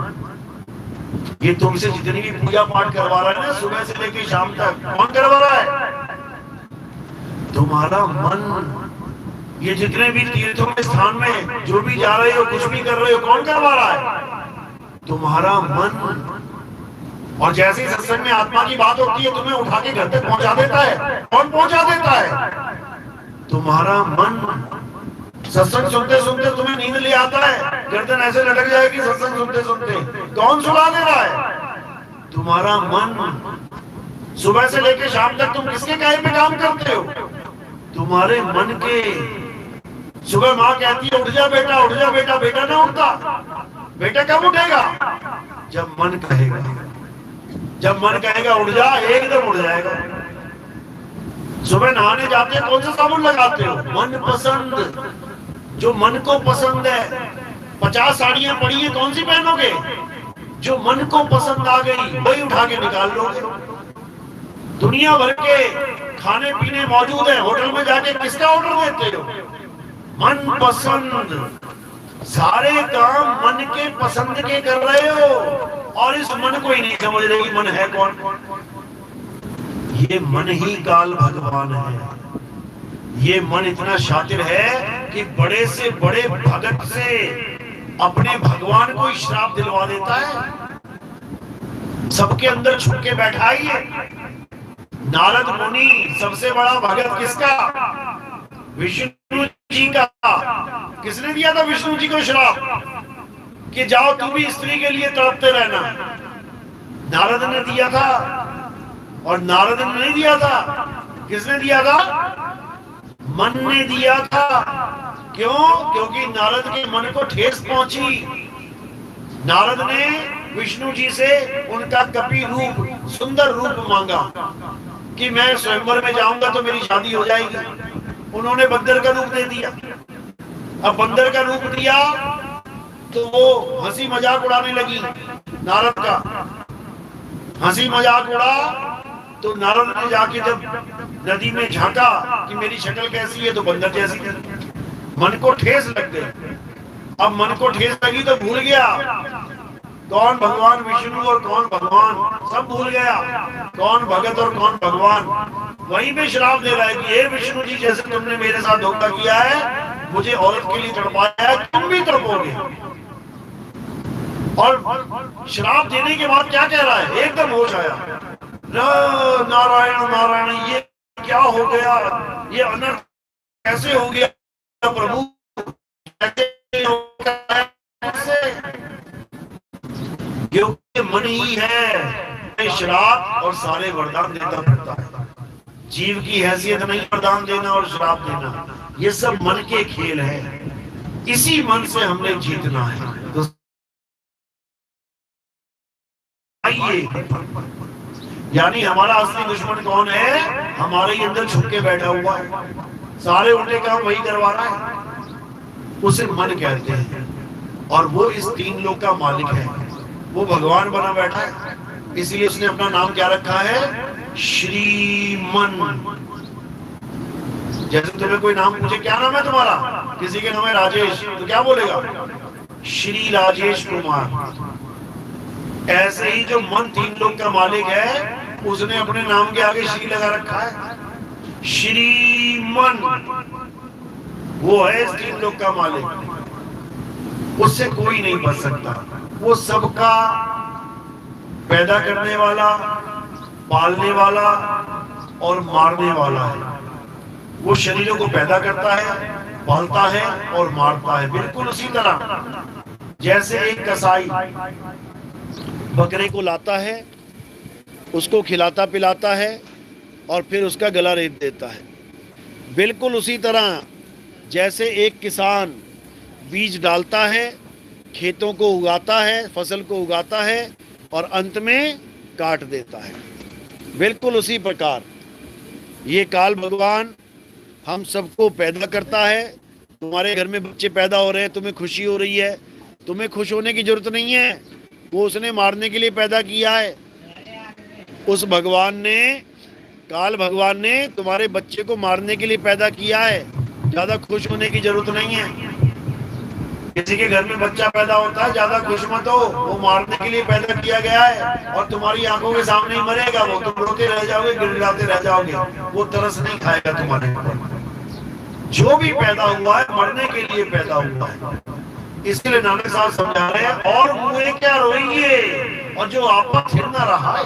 ये तुमसे जितनी भी पूजा पाठ करवा रहा है ना, सुबह से लेकर शाम तक, कौन करवा रहा है? तुम्हारा मन। ये जितने भी तीर्थों के स्थान में जो भी जा रहे हो, कुछ भी कर रहे हो, कौन करवा रहा है? तुम्हारा मन। और जैसे ही सत्संग में आत्मा की बात होती है, तुम्हें उठा के घर तक पहुंचा देता है। कौन पहुंचा देता है? तुम्हारा मन। सत्संग सुनते सुनते तुम्हें नींद ले आता है, गर्दन ऐसे लटक जाएगी सत्संग सुनते सुनते, कौन सुला दे रहा है? तुम्हारा मन। सुबह से लेकर शाम तक तुम किसके कहे पे काम करते हो? तुम्हारे मन के। सुबह माँ कहती है उठ जा बेटा, उठ जा बेटा, बेटा ना उठता। बेटा कब उठेगा? जब मन कहेगा। जब मन कहेगा उठ जा, एकदम उठ जाएगा। सुबह नहाने जाते हैं, कौन सा साबुन लगाते हो? मन पसंद। जो मन को पसंद है। 50 साड़ियां पड़ी हैं, कौन सी पहनोगे? जो मन को पसंद आ गई वही उठा के निकाल लोगे। दुनिया भर के खाने पीने मौजूद है, होटल में जाके किसका ऑर्डर देते हो? मन पसंद। सारे काम मन के पसंद के कर रहे हो, और इस मन को ही नहीं समझ रहे कि मन है कौन। ये मन ही काल भगवान है। ये मन इतना शातिर है कि बड़े से बड़े भगत से अपने भगवान को श्राप दिलवा देता है। सबके अंदर छुप के बैठा ही है। नारद मुनि सबसे बड़ा भगत किसका? विष्णु जी का। किसने दिया था विष्णु जी को श्राप कि जाओ तुम भी स्त्री के लिए तड़पते रहना? नारद ने दिया था। और नारद ने नहीं दिया था, किसने दिया था? मन ने दिया था। क्यों? क्योंकि नारद के मन को ठेस पहुंची। नारद ने विष्णु जी से उनका कपि रूप, सुंदर रूप मांगा कि मैं स्वयंवर में जाऊंगा तो मेरी शादी हो जाएगी। उन्होंने बंदर का रूप दे दिया। अब बंदर का रूप दिया तो वो हंसी मजाक उड़ाने लगी नारद का। हंसी मजाक उड़ा तो नारद ने जाके जब नदी में झांका कि मेरी शक्ल कैसी है, तो बंदर जैसी थी। मन को ठेस लग गई। अब मन को ठेस लगी तो भूल गया कौन भगवान विष्णु और कौन भगवान, सब भूल गया कौन भगत और कौन भगवान। वहीं पे श्राप दे रहा है कि हे विष्णु जी, जैसे तुमने मेरे साथ धोखा किया है, मुझे औरत के लिए तड़पाया है, तुम भी तड़पोगे। और श्राप देने के बाद क्या कह रहा है? एकदम होश आया, नारायण नारायण, ये क्या हो गया? ये अनर्थ कैसे हो गया प्रभु? क्योंकि मन ही है श्राप और सारे वरदान देता फिरता है। जीव की हैसियत नहीं वरदान देना और श्राप देना, ये सब मन के खेल है। इसी मन से हमने जीतना है। तो आइए, यानी हमारा असली दुश्मन कौन है? हमारे ही अंदर छुप के बैठा हुआ है, सारे उल्टे काम वही करवा रहा है। उसे मन कहते हैं। और वो इस 3 लोक का मालिक है, वो भगवान बना बैठा है। इसलिए उसने अपना नाम क्या रखा है? श्रीमन। जैसे तुम्हें कोई नाम पूछे क्या नाम है तुम्हारा, किसी के नाम है राजेश, तो क्या बोलेगा? श्री राजेश कुमार। ऐसे ही जो मन 3 लोक का मालिक है, उसने अपने नाम के आगे श्री लगा रखा है। श्रीमन, वो है इस 3 लोक का मालिक। उससे कोई नहीं बच सकता। वो सबका पैदा करने वाला, पालने वाला और मारने वाला है। वो शरीरों को पैदा करता है, पालता है और मारता है। बिल्कुल उसी तरह जैसे एक कसाई बकरे को लाता है, उसको खिलाता पिलाता है और फिर उसका गला रेत देता है। बिल्कुल उसी तरह जैसे एक किसान बीज डालता है, खेतों को उगाता है, फसल को उगाता है और अंत में काट देता है। बिल्कुल उसी प्रकार ये काल भगवान हम सबको पैदा करता है। तुम्हारे घर में बच्चे पैदा हो रहे हैं, तुम्हें खुशी हो रही है, तुम्हें खुश होने की जरूरत नहीं है। वो उसने मारने के लिए पैदा किया है। उस भगवान ने, काल भगवान ने तुम्हारे बच्चे को मारने के लिए पैदा किया है। ज्यादा खुश होने की जरूरत नहीं है। किसी के घर में बच्चा पैदा होता है, ज्यादा खुश मत हो, वो मारने के लिए पैदा किया गया है और तुम्हारी आंखों के सामने ही मरेगा वो, तुम रोते रह जाओगे, गिड़गिड़ाते रह जाओगे, वो तरस नहीं खाएगा तुम्हारे ऊपर। जो भी पैदा हुआ है मरने के लिए पैदा हुआ है। इसलिए नानक साहब समझा रहे हैं, और मुझे क्या रोइए, और जो आपका फिर ना रहा है,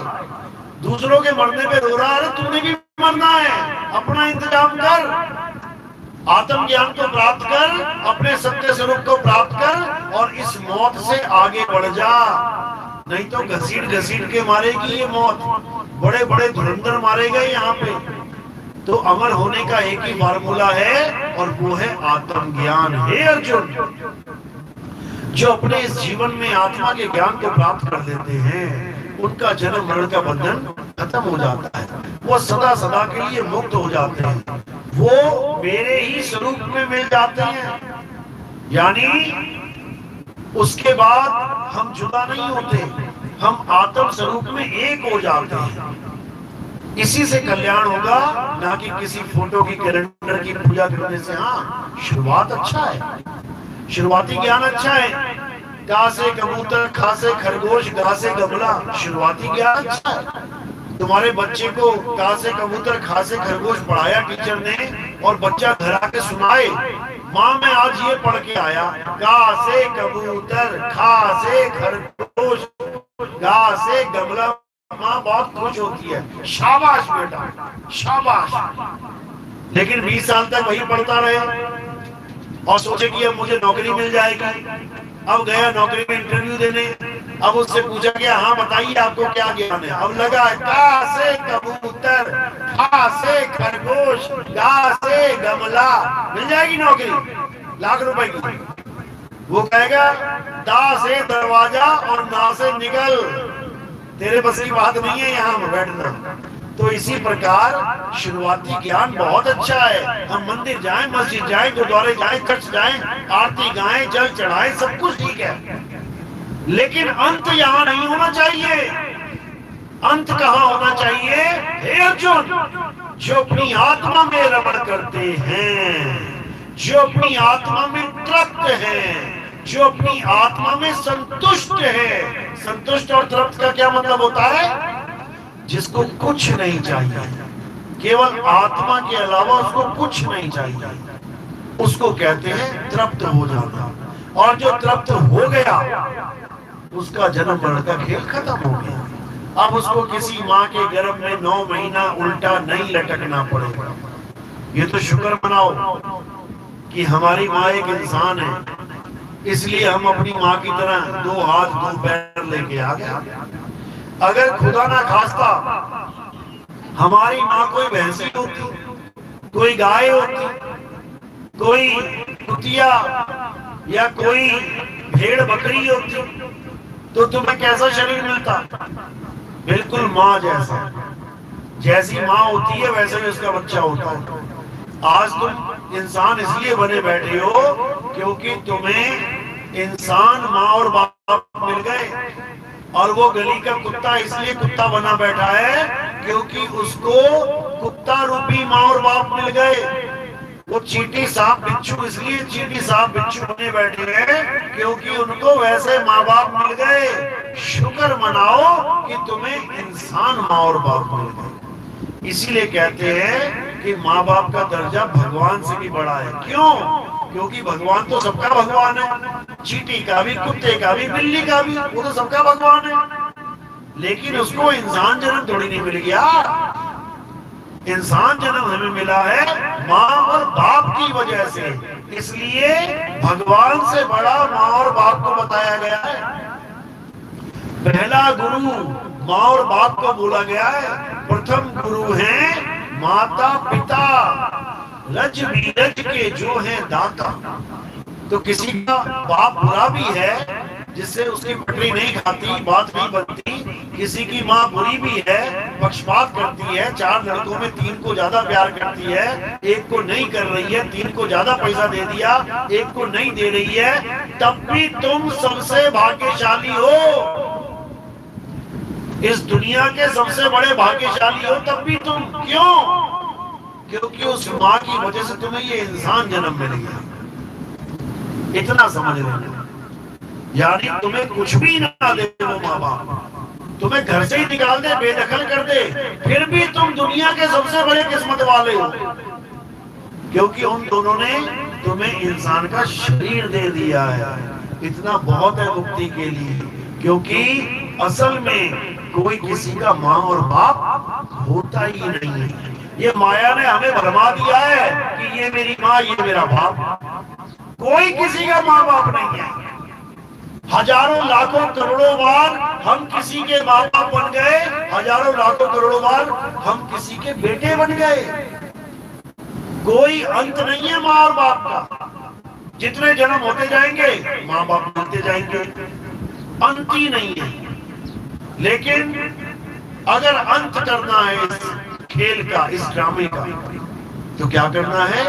दूसरों के मरने पे रो रहा है, तुमने भी मरना है, अपना इंतजाम कर, आत्मज्ञान को प्राप्त कर, अपने सत्य स्वरूप को प्राप्त कर और इस मौत से आगे बढ़ जा। नहीं तो घसीट घसीट के मारेगी ये मौत, बड़े बड़े धुरंधर मारे गए यहाँ पे। तो अमर होने का एक ही फार्मूला है और वो है आत्मज्ञान। हे अर्जुन, जो अपने इस जीवन में आत्मा के ज्ञान को प्राप्त कर लेते हैं, उनका जन्म मरण का बंधन खत्म हो जाता है, वो सदा सदा के लिए मुक्त हो जाते हैं, वो मेरे ही स्वरूप में मिल जाते हैं। यानी उसके बाद हम जुदा नहीं होते, हम आत्म स्वरूप में एक हो जाते हैं। इसी से कल्याण होगा, ना कि किसी फोटो की कैलेंडर की पूजा करने से। हाँ, शुरुआत अच्छा है, शुरुआती ज्ञान अच्छा है, का से कबूतर, खा से खरगोश, गा से गमला, शुरुआती ज्ञान अच्छा है। तुम्हारे बच्चे को का से कबूतर, खा से खरगोश पढ़ाया टीचर ने, और बच्चा घर आके सुनाए, माँ मैं आज ये पढ़ के आया, का से कबूतर, खा से खरगोश, गा से गमला, माँ बहुत खुश होती है, शाबाश बेटा शाबाश। लेकिन 20 साल तक वही पढ़ता रहे और सोचे कि अब मुझे नौकरी मिल जाएगी। अब गया नौकरी में इंटरव्यू देने, अब उससे पूछा गया, हाँ बताइए आपको क्या ज्ञान है। अब लगा का से कबूतर, खा से खरगोश, गा से गमला, मिल जाएगी नौकरी ₹1,00,000 की। वो कहेगा दा से दरवाजा और ना से निकल, तेरे बस की बात नहीं है यहाँ बैठना। तो इसी प्रकार शुरुआती ज्ञान बहुत अच्छा है। हम मंदिर जाएं, मस्जिद जाएं, गुरुद्वारे जाएं, चर्च जाएं, आरती गाएं, जल चढ़ाएं, सब कुछ ठीक है, लेकिन अंत यहाँ नहीं होना चाहिए। अंत कहाँ होना चाहिए? हे अर्जुन, जो अपनी आत्मा में रमण करते हैं, जो अपनी आत्मा में तृप्त हैं, जो अपनी आत्मा में संतुष्ट है। संतुष्ट और तृप्त का क्या मतलब होता है? जिसको कुछ नहीं चाहिए, केवल आत्मा के अलावा उसको कुछ नहीं चाहिए, उसको कहते हैं तृप्त हो जाना। और जो तृप्त हो गया, उसका जन्म मरण का खेल खत्म हो गया। अब उसको किसी माँ के गर्भ में 9 महीना उल्टा नहीं लटकना पड़ेगा। ये तो शुक्र मनाओ कि हमारी माँ एक इंसान है, इसलिए हम अपनी माँ की तरह 2 हाथ 2 पैर लेके आ गए। अगर खुदा ना खास्ता हमारी माँ कोई भैंसी होती, कोई गाय होती, कोई कुतिया या कोई भेड़ बकरी होती, तो तुम्हें कैसा शरीर मिलता? बिल्कुल माँ जैसा। जैसी माँ होती है वैसे ही उसका बच्चा होता है। आज तुम इंसान इसलिए बने बैठे हो क्योंकि तुम्हें इंसान माँ और बाप मिल गए, और वो गली का कुत्ता इसलिए कुत्ता बना बैठा है क्योंकि उसको कुत्ता रूपी माँ और बाप मिल गए। वो चींटी सांप बिच्छू इसलिए चींटी सांप बिच्छू बने बैठे हैं क्योंकि उनको वैसे माँ बाप मिल गए। शुक्र मनाओ कि तुम्हें इंसान माँ और बाप मिल गए। इसीलिए कहते हैं कि माँ बाप का दर्जा भगवान से भी बड़ा है। क्यों? क्योंकि भगवान तो सबका भगवान है, चींटी का भी, कुत्ते का भी, बिल्ली का भी, वो तो सबका भगवान है। लेकिन उसको इंसान जन्म थोड़ी नहीं मिल गया। इंसान जन्म हमें मिला है माँ और बाप की वजह से, इसलिए भगवान से बड़ा माँ और बाप को बताया गया है। पहला गुरु माँ और बाप को बोला गया है। प्रथम गुरु है माता पिता, रज बीरज के जो है दाता। तो किसी का बाप बुरा भी है जिससे उसकी पटरी नहीं खाती, बात नहीं बनती। किसी की माँ बुरी भी है, पक्षपात करती है, 4 लड़कों में 3 को ज्यादा प्यार करती है, 1 को नहीं कर रही है, 3 को ज्यादा पैसा दे दिया, 1 को नहीं दे रही है, तब भी तुम सबसे भाग्यशाली हो। इस दुनिया के सबसे बड़े भाग्यशाली हो तब भी तुम। क्यों? क्योंकि उस माँ की वजह से तुम्हें ये इंसान जन्म मिल गया। इतना समझ लेना। यानी तुम्हें कुछ भी ना दे वो माँ बाप, तुम्हें घर से ही निकाल दे, बेदखल कर दे, फिर भी तुम दुनिया के सबसे बड़े किस्मत वाले हो, क्योंकि उन दोनों ने तुम्हें इंसान का शरीर दे दिया है। इतना बहुत है मुक्ति के लिए, क्योंकि असल में कोई किसी का माँ और बाप होता ही नहीं है। ये माया ने हमें भरमा दिया है कि ये मेरी माँ, ये मेरा बाप। कोई किसी का माँ बाप नहीं है। हजारों लाखों करोड़ों बार हम किसी के माँ बाप बन गए, हजारों लाखों करोड़ों बार हम किसी के बेटे बन गए। कोई अंत नहीं है माँ और बाप का। जितने जन्म होते जाएंगे माँ बाप बनते जाएंगे, अंत ही नहीं है। लेकिन अगर अंत करना है इस खेल का, इस ड्रामे का, तो क्या करना है?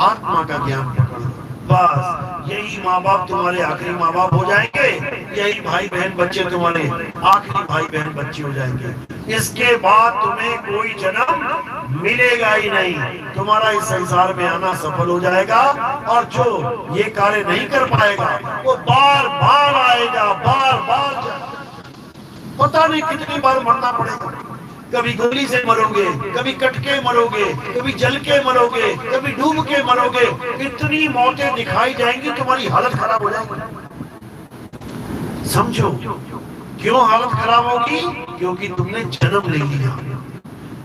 आत्मा का ज्ञान पकड़ना। बस यही माँ बाप तुम्हारे आखिरी माँ बाप हो जाएंगे, यही भाई बहन बच्चे तुम्हारे आखिरी भाई बहन बच्चे हो जाएंगे। इसके बाद तुम्हें कोई जन्म मिलेगा ही नहीं। तुम्हारा इस संसार में आना सफल हो जाएगा, और जो ये कार्य नहीं कर पाएगा वो बार बार आएगा, बार बार। पता नहीं कितनी बार मरना पड़ेगा। कभी गोली से मरोगे, कभी कट के मरोगे, कभी जल के मरोगे, कभी डूब के मरोगे। इतनी मौतें दिखाई जाएंगी, तुम्हारी हालत खराब हो जाएगी। समझो क्यों हालत खराब होगी? क्योंकि तुमने जन्म ले लिया।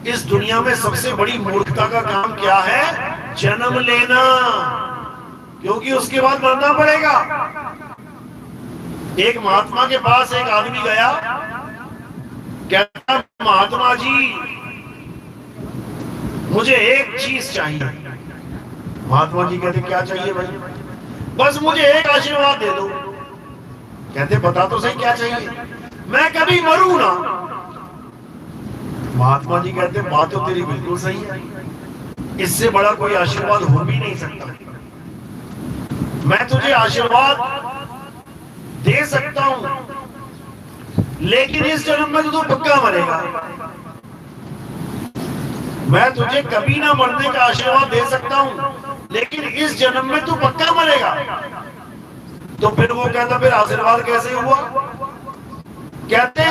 इस दुनिया में सबसे बड़ी मूर्खता का काम क्या है? जन्म लेना, क्योंकि उसके बाद मरना पड़ेगा। एक महात्मा के पास एक आदमी गया, कहता महात्मा जी मुझे एक चीज चाहिए। महात्मा जी कहते क्या चाहिए भाई? बस मुझे एक आशीर्वाद दे दो। कहते बता तो सही क्या चाहिए, मैं कभी मरूं ना। महात्मा जी कहते बात तो तेरी बिल्कुल सही है, इससे बड़ा कोई आशीर्वाद हो भी नहीं सकता। मैं तुझे आशीर्वाद दे सकता हूं, लेकिन इस जन्म में तो तू पक्का मरेगा। मैं तुझे कभी ना मरने का आशीर्वाद दे सकता हूं, लेकिन इस जन्म में तू पक्का मरेगा। तो फिर वो कहता फिर आशीर्वाद कैसे हुआ? कहते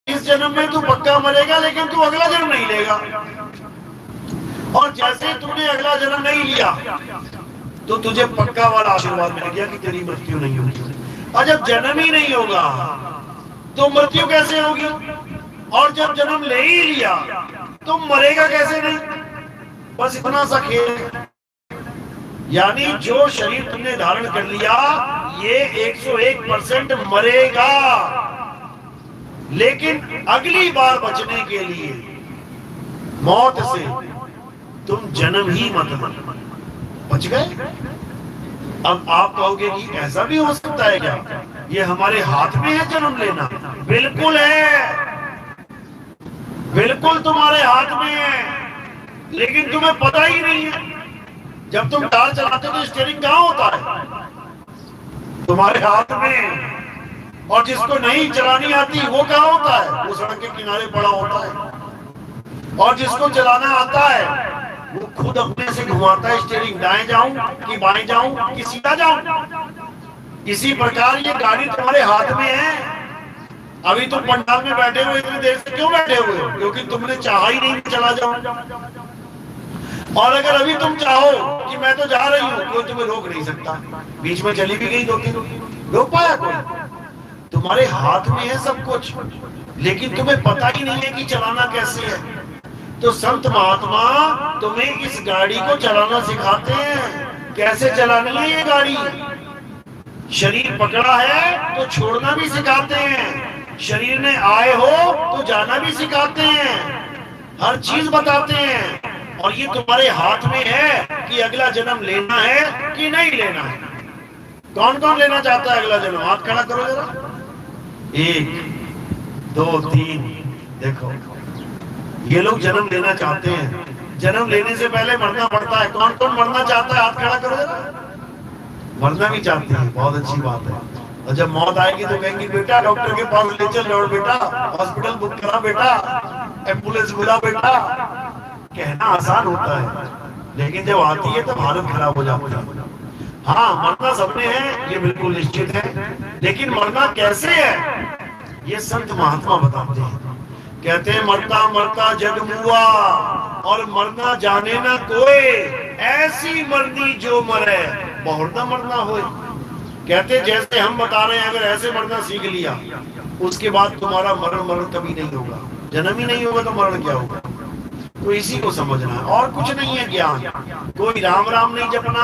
इस जन्म में तू पक्का मरेगा, लेकिन तू अगला जन्म नहीं लेगा। और जैसे तूने अगला जन्म नहीं लिया तो तुझे पक्का वाला आशीर्वाद मिल गया कि तेरी मृत्यु नहीं होगी। और जब जन्म ही नहीं होगा तो मृत्यु कैसे होगी? और जब जन्म ले ही लिया तो मरेगा कैसे नहीं? बस इतना सा खेल है। यानी जो शरीर तुमने धारण कर लिया ये 101% मरेगा, लेकिन अगली बार बचने के लिए मौत से तुम जन्म ही मत बच गए। अब आप कहोगे कि ऐसा भी हो सकता है क्या? ये हमारे हाथ में है जन्म लेना। बिल्कुल है, बिल्कुल तुम्हारे हाथ में है, लेकिन तुम्हें पता ही नहीं है। जब तुम कार चलाते तो स्टीयरिंग कहाँ होता है? तुम्हारे हाथ में। और जिसको नहीं चलानी आती वो कहाँ होता है? वो सड़क के किनारे पड़ा होता है। और जिसको चलाना आता है वो खुद अपने से घुमाता है स्टीयरिंग, दाएं जाऊं कि बाएं जाऊं कि सीधा जाऊं। इसी प्रकार ये गाड़ी तुम्हारे हाथ में है। अभी तुम पंडाल में बैठे हुए इतनी देर से क्यों बैठे हुए हो? क्योंकि तुमने चाहा ही नहीं चला जाऊं। और अगर अभी तुम चाहो कि मैं तो जा रही हूं, कोई तुम्हें रोक नहीं सकता। बीच में चली भी गई 2-3, रोक पाया कोई? तुम्हारे हाथ में है सब कुछ, लेकिन तुम्हें पता ही नहीं है कि चलाना कैसे है। तो संत महात्मा तुम्हें इस गाड़ी को चलाना सिखाते हैं, कैसे चलानी है ये गाड़ी। शरीर पकड़ा है तो छोड़ना भी सिखाते हैं, शरीर में आए हो तो जाना भी सिखाते हैं, हर चीज बताते हैं। और ये तुम्हारे हाथ में है कि अगला जन्म लेना है कि नहीं लेना है। कौन कौन लेना चाहता है अगला जन्म? हाथ खड़ा करो जरा। 1 2 3। देखो ये लोग जन्म लेना चाहते हैं। जन्म लेने से पहले मरना पड़ता है। कौन कौन मरना चाहता है? हाथ खड़ा करो जरा। मरना भी चाहते हैं, बहुत अच्छी बात है। और जब मौत आएगी तो कहेंगे बेटा डॉक्टर के पास ले चल, दौड़ बेटा, हॉस्पिटल बुक करा बेटा, एम्बुलेंस बुला बेटा। कहना आसान होता है, लेकिन जब आती है तब हालत खराब हो जाती है। हाँ, मरना सबने है, ये बिल्कुल निश्चित है, लेकिन मरना कैसे है ये संत महात्मा बताते हैं। कहते हैं मरता मरता जग मुआ, और मरना जाने ना कोई, ऐसी मरनी जो मरे बहुत ना मरना होए। कहते जैसे हम बता रहे हैं, अगर ऐसे मरना सीख लिया उसके बाद तुम्हारा मरण कभी नहीं होगा, जन्म ही नहीं होगा तो मरण क्या होगा। तो इसी को समझना है, और कुछ नहीं है ज्ञान। कोई राम राम नहीं जपना,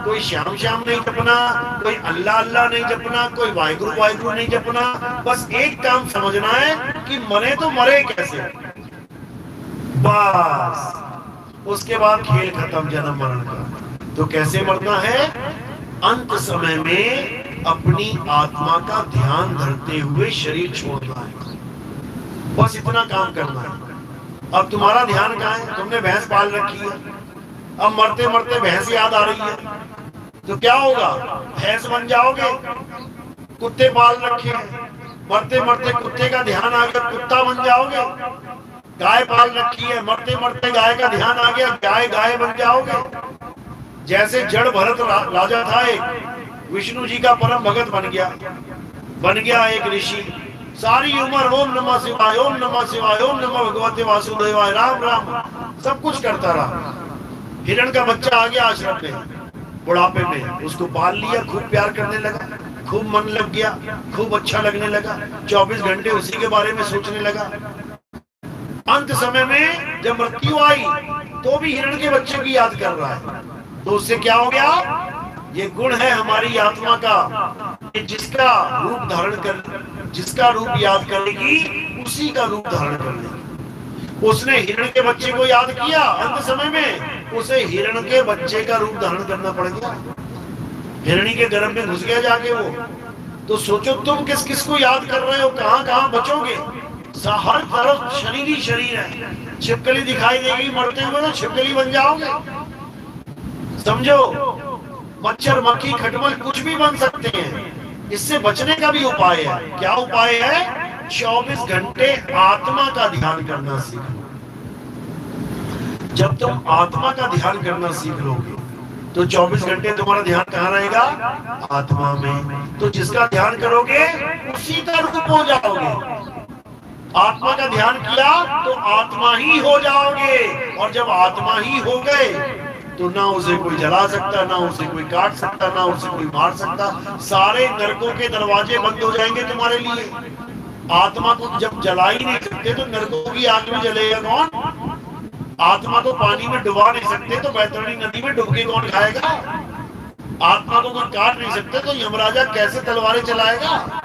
कोई श्याम श्याम नहीं जपना, कोई अल्लाह अल्लाह नहीं जपना, कोई वाहिगुरु वाहिगुरु नहीं जपना। बस एक काम समझना है कि मरे तो मरे कैसे, बस उसके बाद खेल खत्म जन्म मरण का। तो कैसे मरना है, अंत समय में अपनी आत्मा का ध्यान धरते हुए शरीर छोड़ना है, बस इतना काम करना है। अब तुम्हारा ध्यान कहाँ है, तुमने भैंस पाल रखी है, अब मरते मरते भैंस याद आ रही है तो क्या होगा, भैंस बन जाओगे। कुत्ते पाल रखे हैं, मरते मरते कुत्ते का ध्यान आ गया, कुत्ता बन जाओगे। गाय पाल रखी है, मरते मरते गाय का ध्यान आ गया, गाय बन जाओगे। जैसे जड़ भरत राजा था, एक विष्णु जी का परम भगत बन गया एक ऋषि। सारी उम्र ओम नमः शिवाय, ओम नमः शिवाय, ओम नमः भगवते वासुदेवाय, राम राम सब कुछ करता रहा। हिरण का बच्चा आ गया आश्रम में, बुढ़ापे में उसको पाल लिया, खूब प्यार करने लगा, खूब मन लग गया, खूब अच्छा लगने लगा, 24 घंटे उसी के बारे में सोचने लगा। अंत समय में जब मृत्यु आई तो भी हिरण के बच्चे की याद कर रहा है। तो उससे क्या हो गया, ये गुण है हमारी आत्मा का, जिसका रूप धारण कर, जिसका रूप याद करेगी उसी का रूप धारण कर लेगी। उसने हिरण के बच्चे को याद किया, अंत समय में उसे हिरण के बच्चे का रूप धारण करना पड़ गया, हिरणी के गर्भ में घुस गया जाके वो। तो सोचो तुम किस किस को याद कर रहे हो, कहां कहां बचोगे। हर तरफ शरीर ही शरीर है, छिपकली दिखाई देगी मरते हुए तो छिपकली बन जाओगे। समझो, मच्छर मक्खी खटमल कुछ भी बन सकते हैं, इससे बचने का भी उपाय है। क्या उपाय है, 24 घंटे आत्मा का ध्यान करना सीखो। जब तुम आत्मा का ध्यान करना सीख लोगे तो 24 घंटे तुम्हारा ध्यान कहाँ रहेगा, आत्मा में। तो जिसका ध्यान करोगे उसी का रूप हो जाओगे। आत्मा का ध्यान किया तो आत्मा ही हो जाओगे, और जब आत्मा ही हो गए तो ना उसे कोई जला सकता, ना उसे कोई काट सकता, ना उसे कोई मार सकता। सारे नरकों के दरवाजे बंद हो जाएंगे तुम्हारे लिए। आत्मा को जब जला ही नहीं सकते तो नरकों की आग में जलेगा कौन। आत्मा को पानी में डुबा नहीं सकते तो बैतरणी नदी में डुबके कौन खाएगा। आत्मा को कोई काट नहीं सकते तो यमराजा कैसे तलवारें चलाएगा।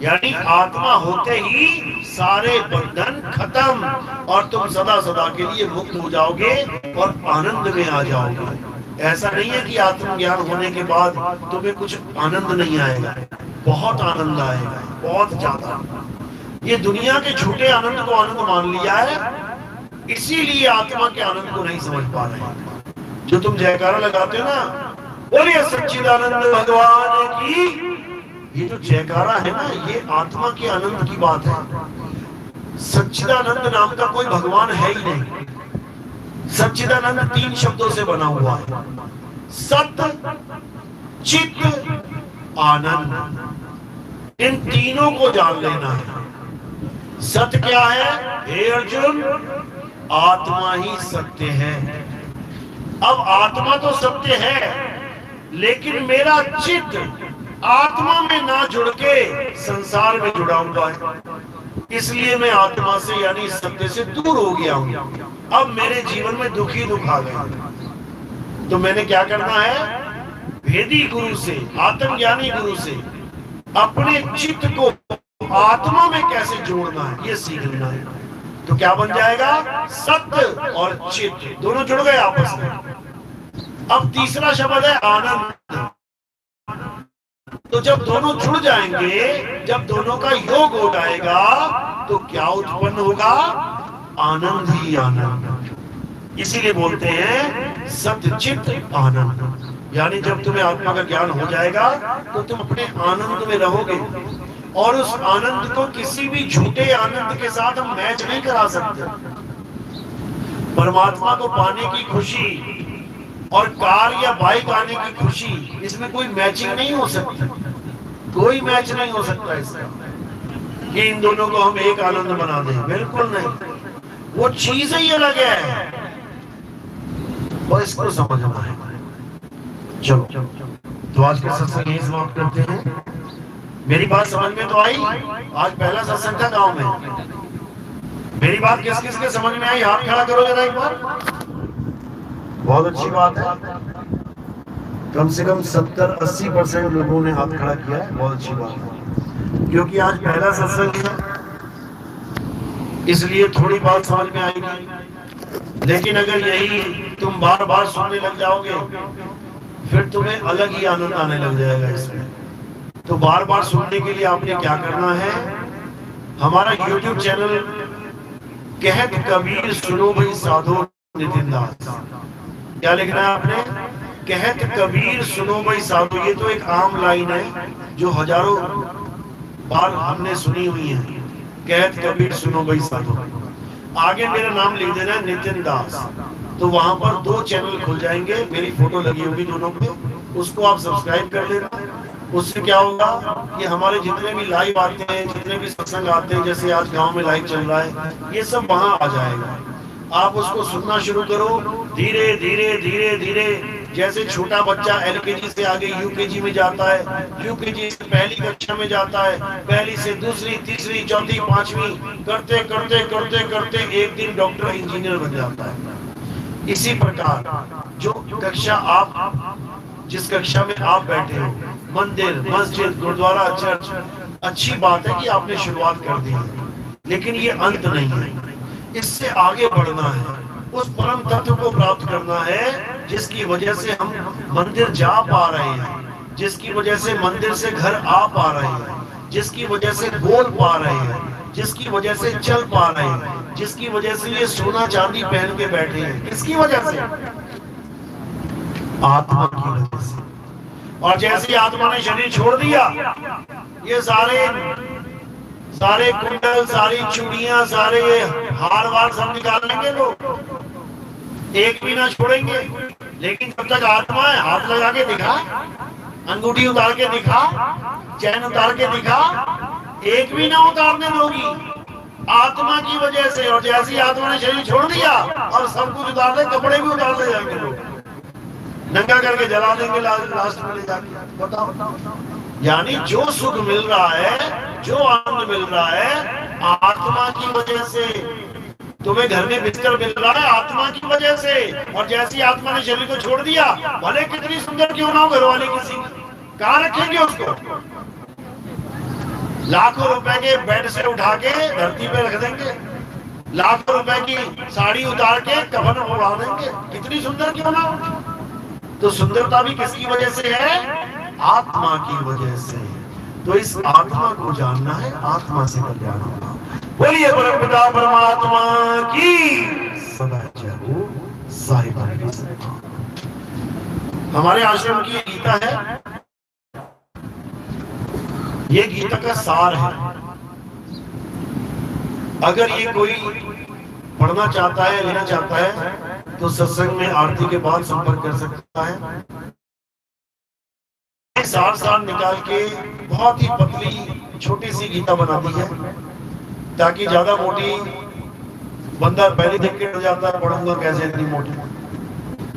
यानी आत्मा होते ही सारे बंधन खत्म, और तुम सदा सदा के लिए मुक्त हो जाओगे और आनंद में आ जाओगे। ऐसा नहीं है कि आत्मज्ञान होने के बाद तुम्हें कुछ आनंद नहीं आएगा, बहुत आनंद आएगा, बहुत ज्यादा। ये दुनिया के झूठे आनंद को आनंद मान लिया है, इसीलिए आत्मा के आनंद को नहीं समझ पा रहे। जो तुम जयकारा लगाते हो ना, बोलिए सच्चिदानंद भगवान की, ये जो जयकारा है ना, ये आत्मा के आनंद की बात है। सच्चिदानंद नाम का कोई भगवान है ही नहीं। सच्चिदानंद 3 शब्दों से बना हुआ है, सत चित आनंद। इन तीनों को जान लेना है। सत्य क्या है, हे अर्जुन, आत्मा ही सत्य है। अब आत्मा तो सत्य है, लेकिन मेरा चित्त आत्मा में ना जुड़ के संसार में जुड़ा हुआ है, इसलिए मैं आत्मा से यानी सत्य से दूर हो गया हूं। अब मेरे जीवन में दुख ही दुख आ गया। तो मैंने क्या करना है, भेदी गुरु से, आत्मज्ञानी गुरु से अपने चित्त को आत्मा में कैसे जोड़ना है ये सीख लेना है। तो क्या बन जाएगा, सत्य और चित्त दोनों जुड़ गए आपस में। अब तीसरा शब्द है आनंद। तो जब दोनों जुड़ जाएंगे, जब दोनों का योग हो जाएगा तो क्या उत्पन्न होगा, आनंद ही आनंद। इसीलिए बोलते हैं सतचित आनंद। यानी जब तुम्हें आत्मा का ज्ञान हो जाएगा तो तुम अपने आनंद में रहोगे, और उस आनंद को किसी भी झूठे आनंद के साथ हम मैच नहीं करा सकते। परमात्मा को पाने की खुशी और कार या बाइक आने की खुशी, इसमें कोई मैचिंग नहीं हो सकती, कोई मैच नहीं हो सकता इसका कि इन दोनों को हम एक आनंद बना दें, बिल्कुल नहीं। वो चीज ही अलग है, और इसको समझना है। चलो तो आज का सत्संग यही समाप्त करते हैं। मेरी बात समझ में तो आई? आज पहला सत्संग था गांव में। मेरी बात किस किस के समझ में आई? हाथ खड़ा करो जरा एक बार। बहुत अच्छी बात है, कम से कम 70-80% लोगों ने हाथ खड़ा किया है, बहुत अच्छी बात है। क्योंकि आज पहला सत्संग है, इसलिए थोड़ी बात समझ में आएगी। लेकिन अगर यही तुम बार बार सुनने लग जाओगे, फिर तुम्हें अलग ही आनंद आने लग जाएगा इसमें। तो बार बार सुनने के लिए आपने क्या करना है, हमारा YouTube चैनल कहत कबीर सुनो भाई साधो नितिन दास, क्या लिखना है आपने? कहत कबीर सुनो भाई साधो। ये तो एक आम लाइन है जो हजारों बार हमने सुनी हुई है, कहत कबीर सुनो भाई साधो। आगे मेरा नाम लिख देना है नितिन दास, तो वहां पर 2 चैनल खुल जाएंगे, मेरी फोटो लगी होगी दोनों पे, उसको आप सब्सक्राइब कर लेना। उससे क्या होगा कि हमारे जितने भी लाइव आते हैं, जितने भी सत्संग आते हैं, जैसे आज गांव में लाइव चल रहा है, ये सब वहां आ जाएगा। आप उसको सुनना शुरू करो, धीरे धीरे धीरे धीरे। जैसे छोटा बच्चा LKG से आगे UKG में जाता है, UKG से पहली कक्षा में जाता है, पहली से दूसरी, तीसरी, चौथी, पांचवी, करते करते करते करते एक दिन डॉक्टर इंजीनियर बन जाता है। इसी प्रकार जो कक्षा आप, जिस कक्षा में आप बैठे हो, मंदिर, मस्जिद, गुरुद्वारा, चर्च, अच्छी बात है कि आपने शुरुआत कर दी है, लेकिन ये अंत नहीं है। इससे आगे बढ़ना है, उस परम तत्व को प्राप्त करना है जिसकी वजह से हम मंदिर जा पा रहे हैं, जिसकी वजह से मंदिर से घर आ पा रहे हैं, जिसकी वजह से बोल पा रहे हैं, जिसकी वजह से चल पा रहे हैं, जिसकी वजह से ये सोना चांदी पहन के बैठे हैं। किसकी वजह से? आत्मा की वजह से। और जैसे आत्मा ने शरीर छोड़ दिया, ये सारे कुंडल, सारी चूड़ियां, सारे ये हार वार सब निकाल लेंगे लोग, एक भी ना छोड़ेंगे। लेकिन जब तक आत्मा है, हाथ लगा के दिखा, अंगूठी उतार के दिखा, चैन उतार के दिखा, एक भी ना उतारने दोगी आत्मा की वजह से। और जैसी आत्मा ने शरीर छोड़ दिया और सब कुछ उतार दे, कपड़े भी उतार दे जाएंगे लोग, नंगा करके जला देंगे लास्ट में ले जाके। बताओ, यानी जो सुख मिल रहा है, जो आनंद मिल रहा है, आत्मा की वजह से। तुम्हें घर में बिस्तर मिल रहा है आत्मा की वजह से। और जैसी आत्मा ने शरीर को छोड़ दिया, भले कितनी सुंदर क्यों ना हो घर वाले किसी, कहाँ रखेंगे उसको? लाखों रुपए के बेड से उठा के धरती पे रख देंगे, लाखों रुपए की साड़ी उतार के कफन उड़ा देंगे, कितनी सुंदर क्यों ना हो। तो सुंदरता भी किसकी वजह से है? आत्मा की वजह से। तो इस आत्मा को जानना है, आत्मा से कल्याण होगा। बोलिए परमपिता परमात्मा की सदा जय हो। साहिबान की सदा। हमारे आश्रम की गीता है, ये गीता का सार है। अगर ये कोई पढ़ना चाहता है, लेना चाहता है, तो सत्संग में आरती के बाद संपर्क कर सकता है। सार निकाल के बहुत ही पतली छोटी सी गीता बना दी है, ताकि ज्यादा मोटी बंदा पहले देख के डर जाता है, पढ़ूंगा कैसे इतनी मोटी।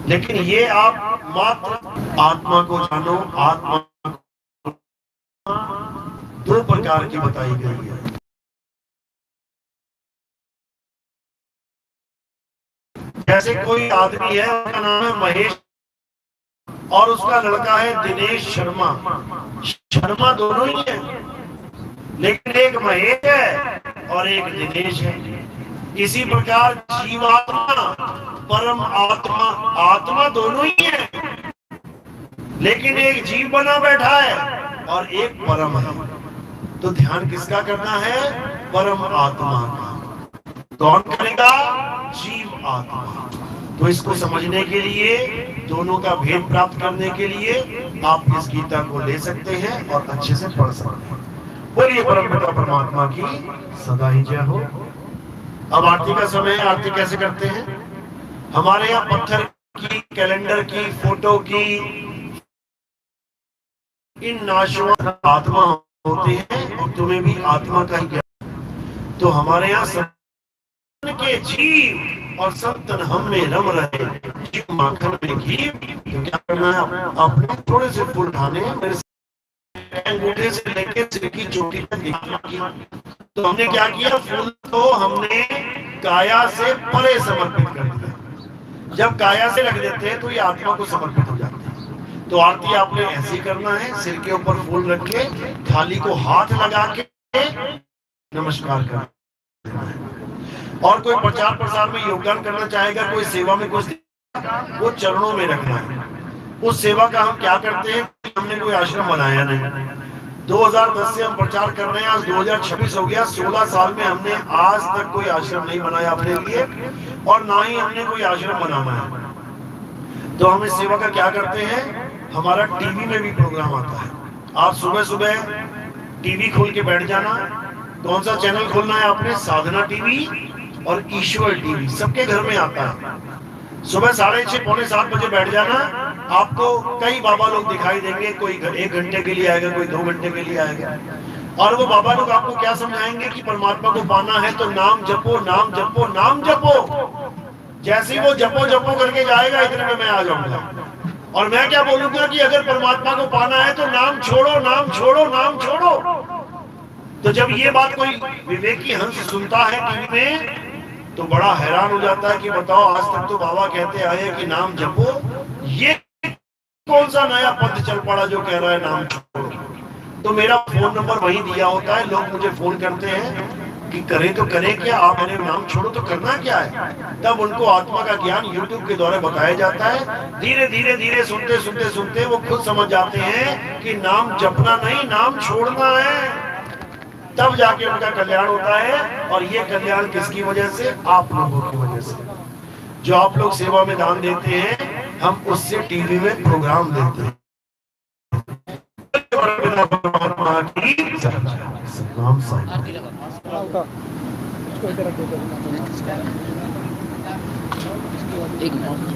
लेकिन ये आप मात्र आत्मा को जानो। आत्मा 2 प्रकार की बताई गई है। जैसे कोई आदमी है, उसका नाम है महेश और उसका लड़का है दिनेश शर्मा। शर्मा दोनों ही है, लेकिन एक महेश है और एक दिनेश है। इसी प्रकार जीवात्मा, परम आत्मा, आत्मा दोनों ही है, लेकिन एक जीव बना बैठा है और एक परम है। तो ध्यान किसका करना है? परम आत्मा का। कौन करेगा? जीव आत्मा। तो इसको समझने के लिए, दोनों का भेद प्राप्त करने के लिए आप इस गीता को ले सकते हैं और अच्छे से पढ़ सकते हैं। बोलिए परमपिता परमात्मा की सदा ही जय हो। अब आरती का समय है। आरती कैसे करते हैं? हमारे यहाँ पत्थर की, कैलेंडर की, फोटो की, इन नाशवान आत्मा होते हैं और तुम्हें भी आत्मा का ही ज्ञान। तो हमारे यहाँ संतन के जीव और संतन हम में रम रहे, जीव माखन में घी। तो क्या करना है, अपने थोड़े से फूल उठाने हैं, मेरे अंगूठे से लेके सिर की चोटी तक दिखाना किया। तो हमने क्या किया, फूल तो हमने काया से परे समर्पित कर दिया। जब काया से लग देते हैं तो ये आत्मा को समर्पित हो जाते हैं। तो आरती आपने ऐसे करना है, सिर के ऊपर फूल रख के थाली को हाथ लगा के नमस्कार करना है। और कोई प्रचार प्रसार में योगदान करना चाहेगा, कोई सेवा में कुछ, वो चरणों में रखना है। उस सेवा का हम क्या करते हैं, हमने कोई आश्रम बनाया नहीं। 2010 से हम प्रचार कर रहे हैं, आज 2026 हो गया। 16 साल में हमने आज तक कोई आश्रम नहीं बनाया अपने लिए, और ना ही हमने कोई आश्रम बनाना है। तो हम इस सेवा का क्या करते हैं, हमारा टीवी में भी प्रोग्राम आता है। आप सुबह सुबह टीवी खोल के बैठ जाना। कौन सा चैनल खोलना है आपने, साधना टीवी और ईश्वर टीवी, सबके घर में आता है। सुबह 6:30 पौने 7 बजे बैठ जाना। आपको कई बाबा लोग दिखाई देंगे, कोई 1 घंटे के लिए आएगा, कोई 2 घंटे के लिए आएगा। और वो बाबा लोग आपको क्या समझाएंगे कि परमात्मा को पाना है तो नाम जपो, नाम जपो, नाम जपो। जैसे ही वो जपो जपो करके जाएगा, इतने में मैं आ जाऊंगा। और मैं क्या बोलूंगा कि अगर परमात्मा को पाना है तो नाम छोड़ो, नाम छोड़ो, नाम छोड़ो। तो जब ये बात कोई विवेकी हंस सुनता है टीवी में, तो बड़ा हैरान हो जाता है कि बताओ, आज तक तो बाबा कहते आए हैं कि नाम जपो, ये कौन सा नया पद चल पड़ा जो कह रहा है नाम छोड़ो। तो मेरा फोन नंबर वही दिया होता है। लोग मुझे फोन करते हैं कि करें तो करें क्या, आप मेरे नाम छोड़ो तो करना क्या है। तब उनको आत्मा का ज्ञान यूट्यूब के द्वारा बताया जाता है। धीरे धीरे धीरे सुनते सुनते सुनते वो खुद समझ जाते हैं कि नाम जपना नहीं, नाम छोड़ना है। तब जाके उनका कल्याण होता है। और ये कल्याण किसकी वजह से, आप लोगों की वजह से। जो आप लोग सेवा में दान देते हैं, हम उससे टीवी में प्रोग्राम देते हैं। एक मिनट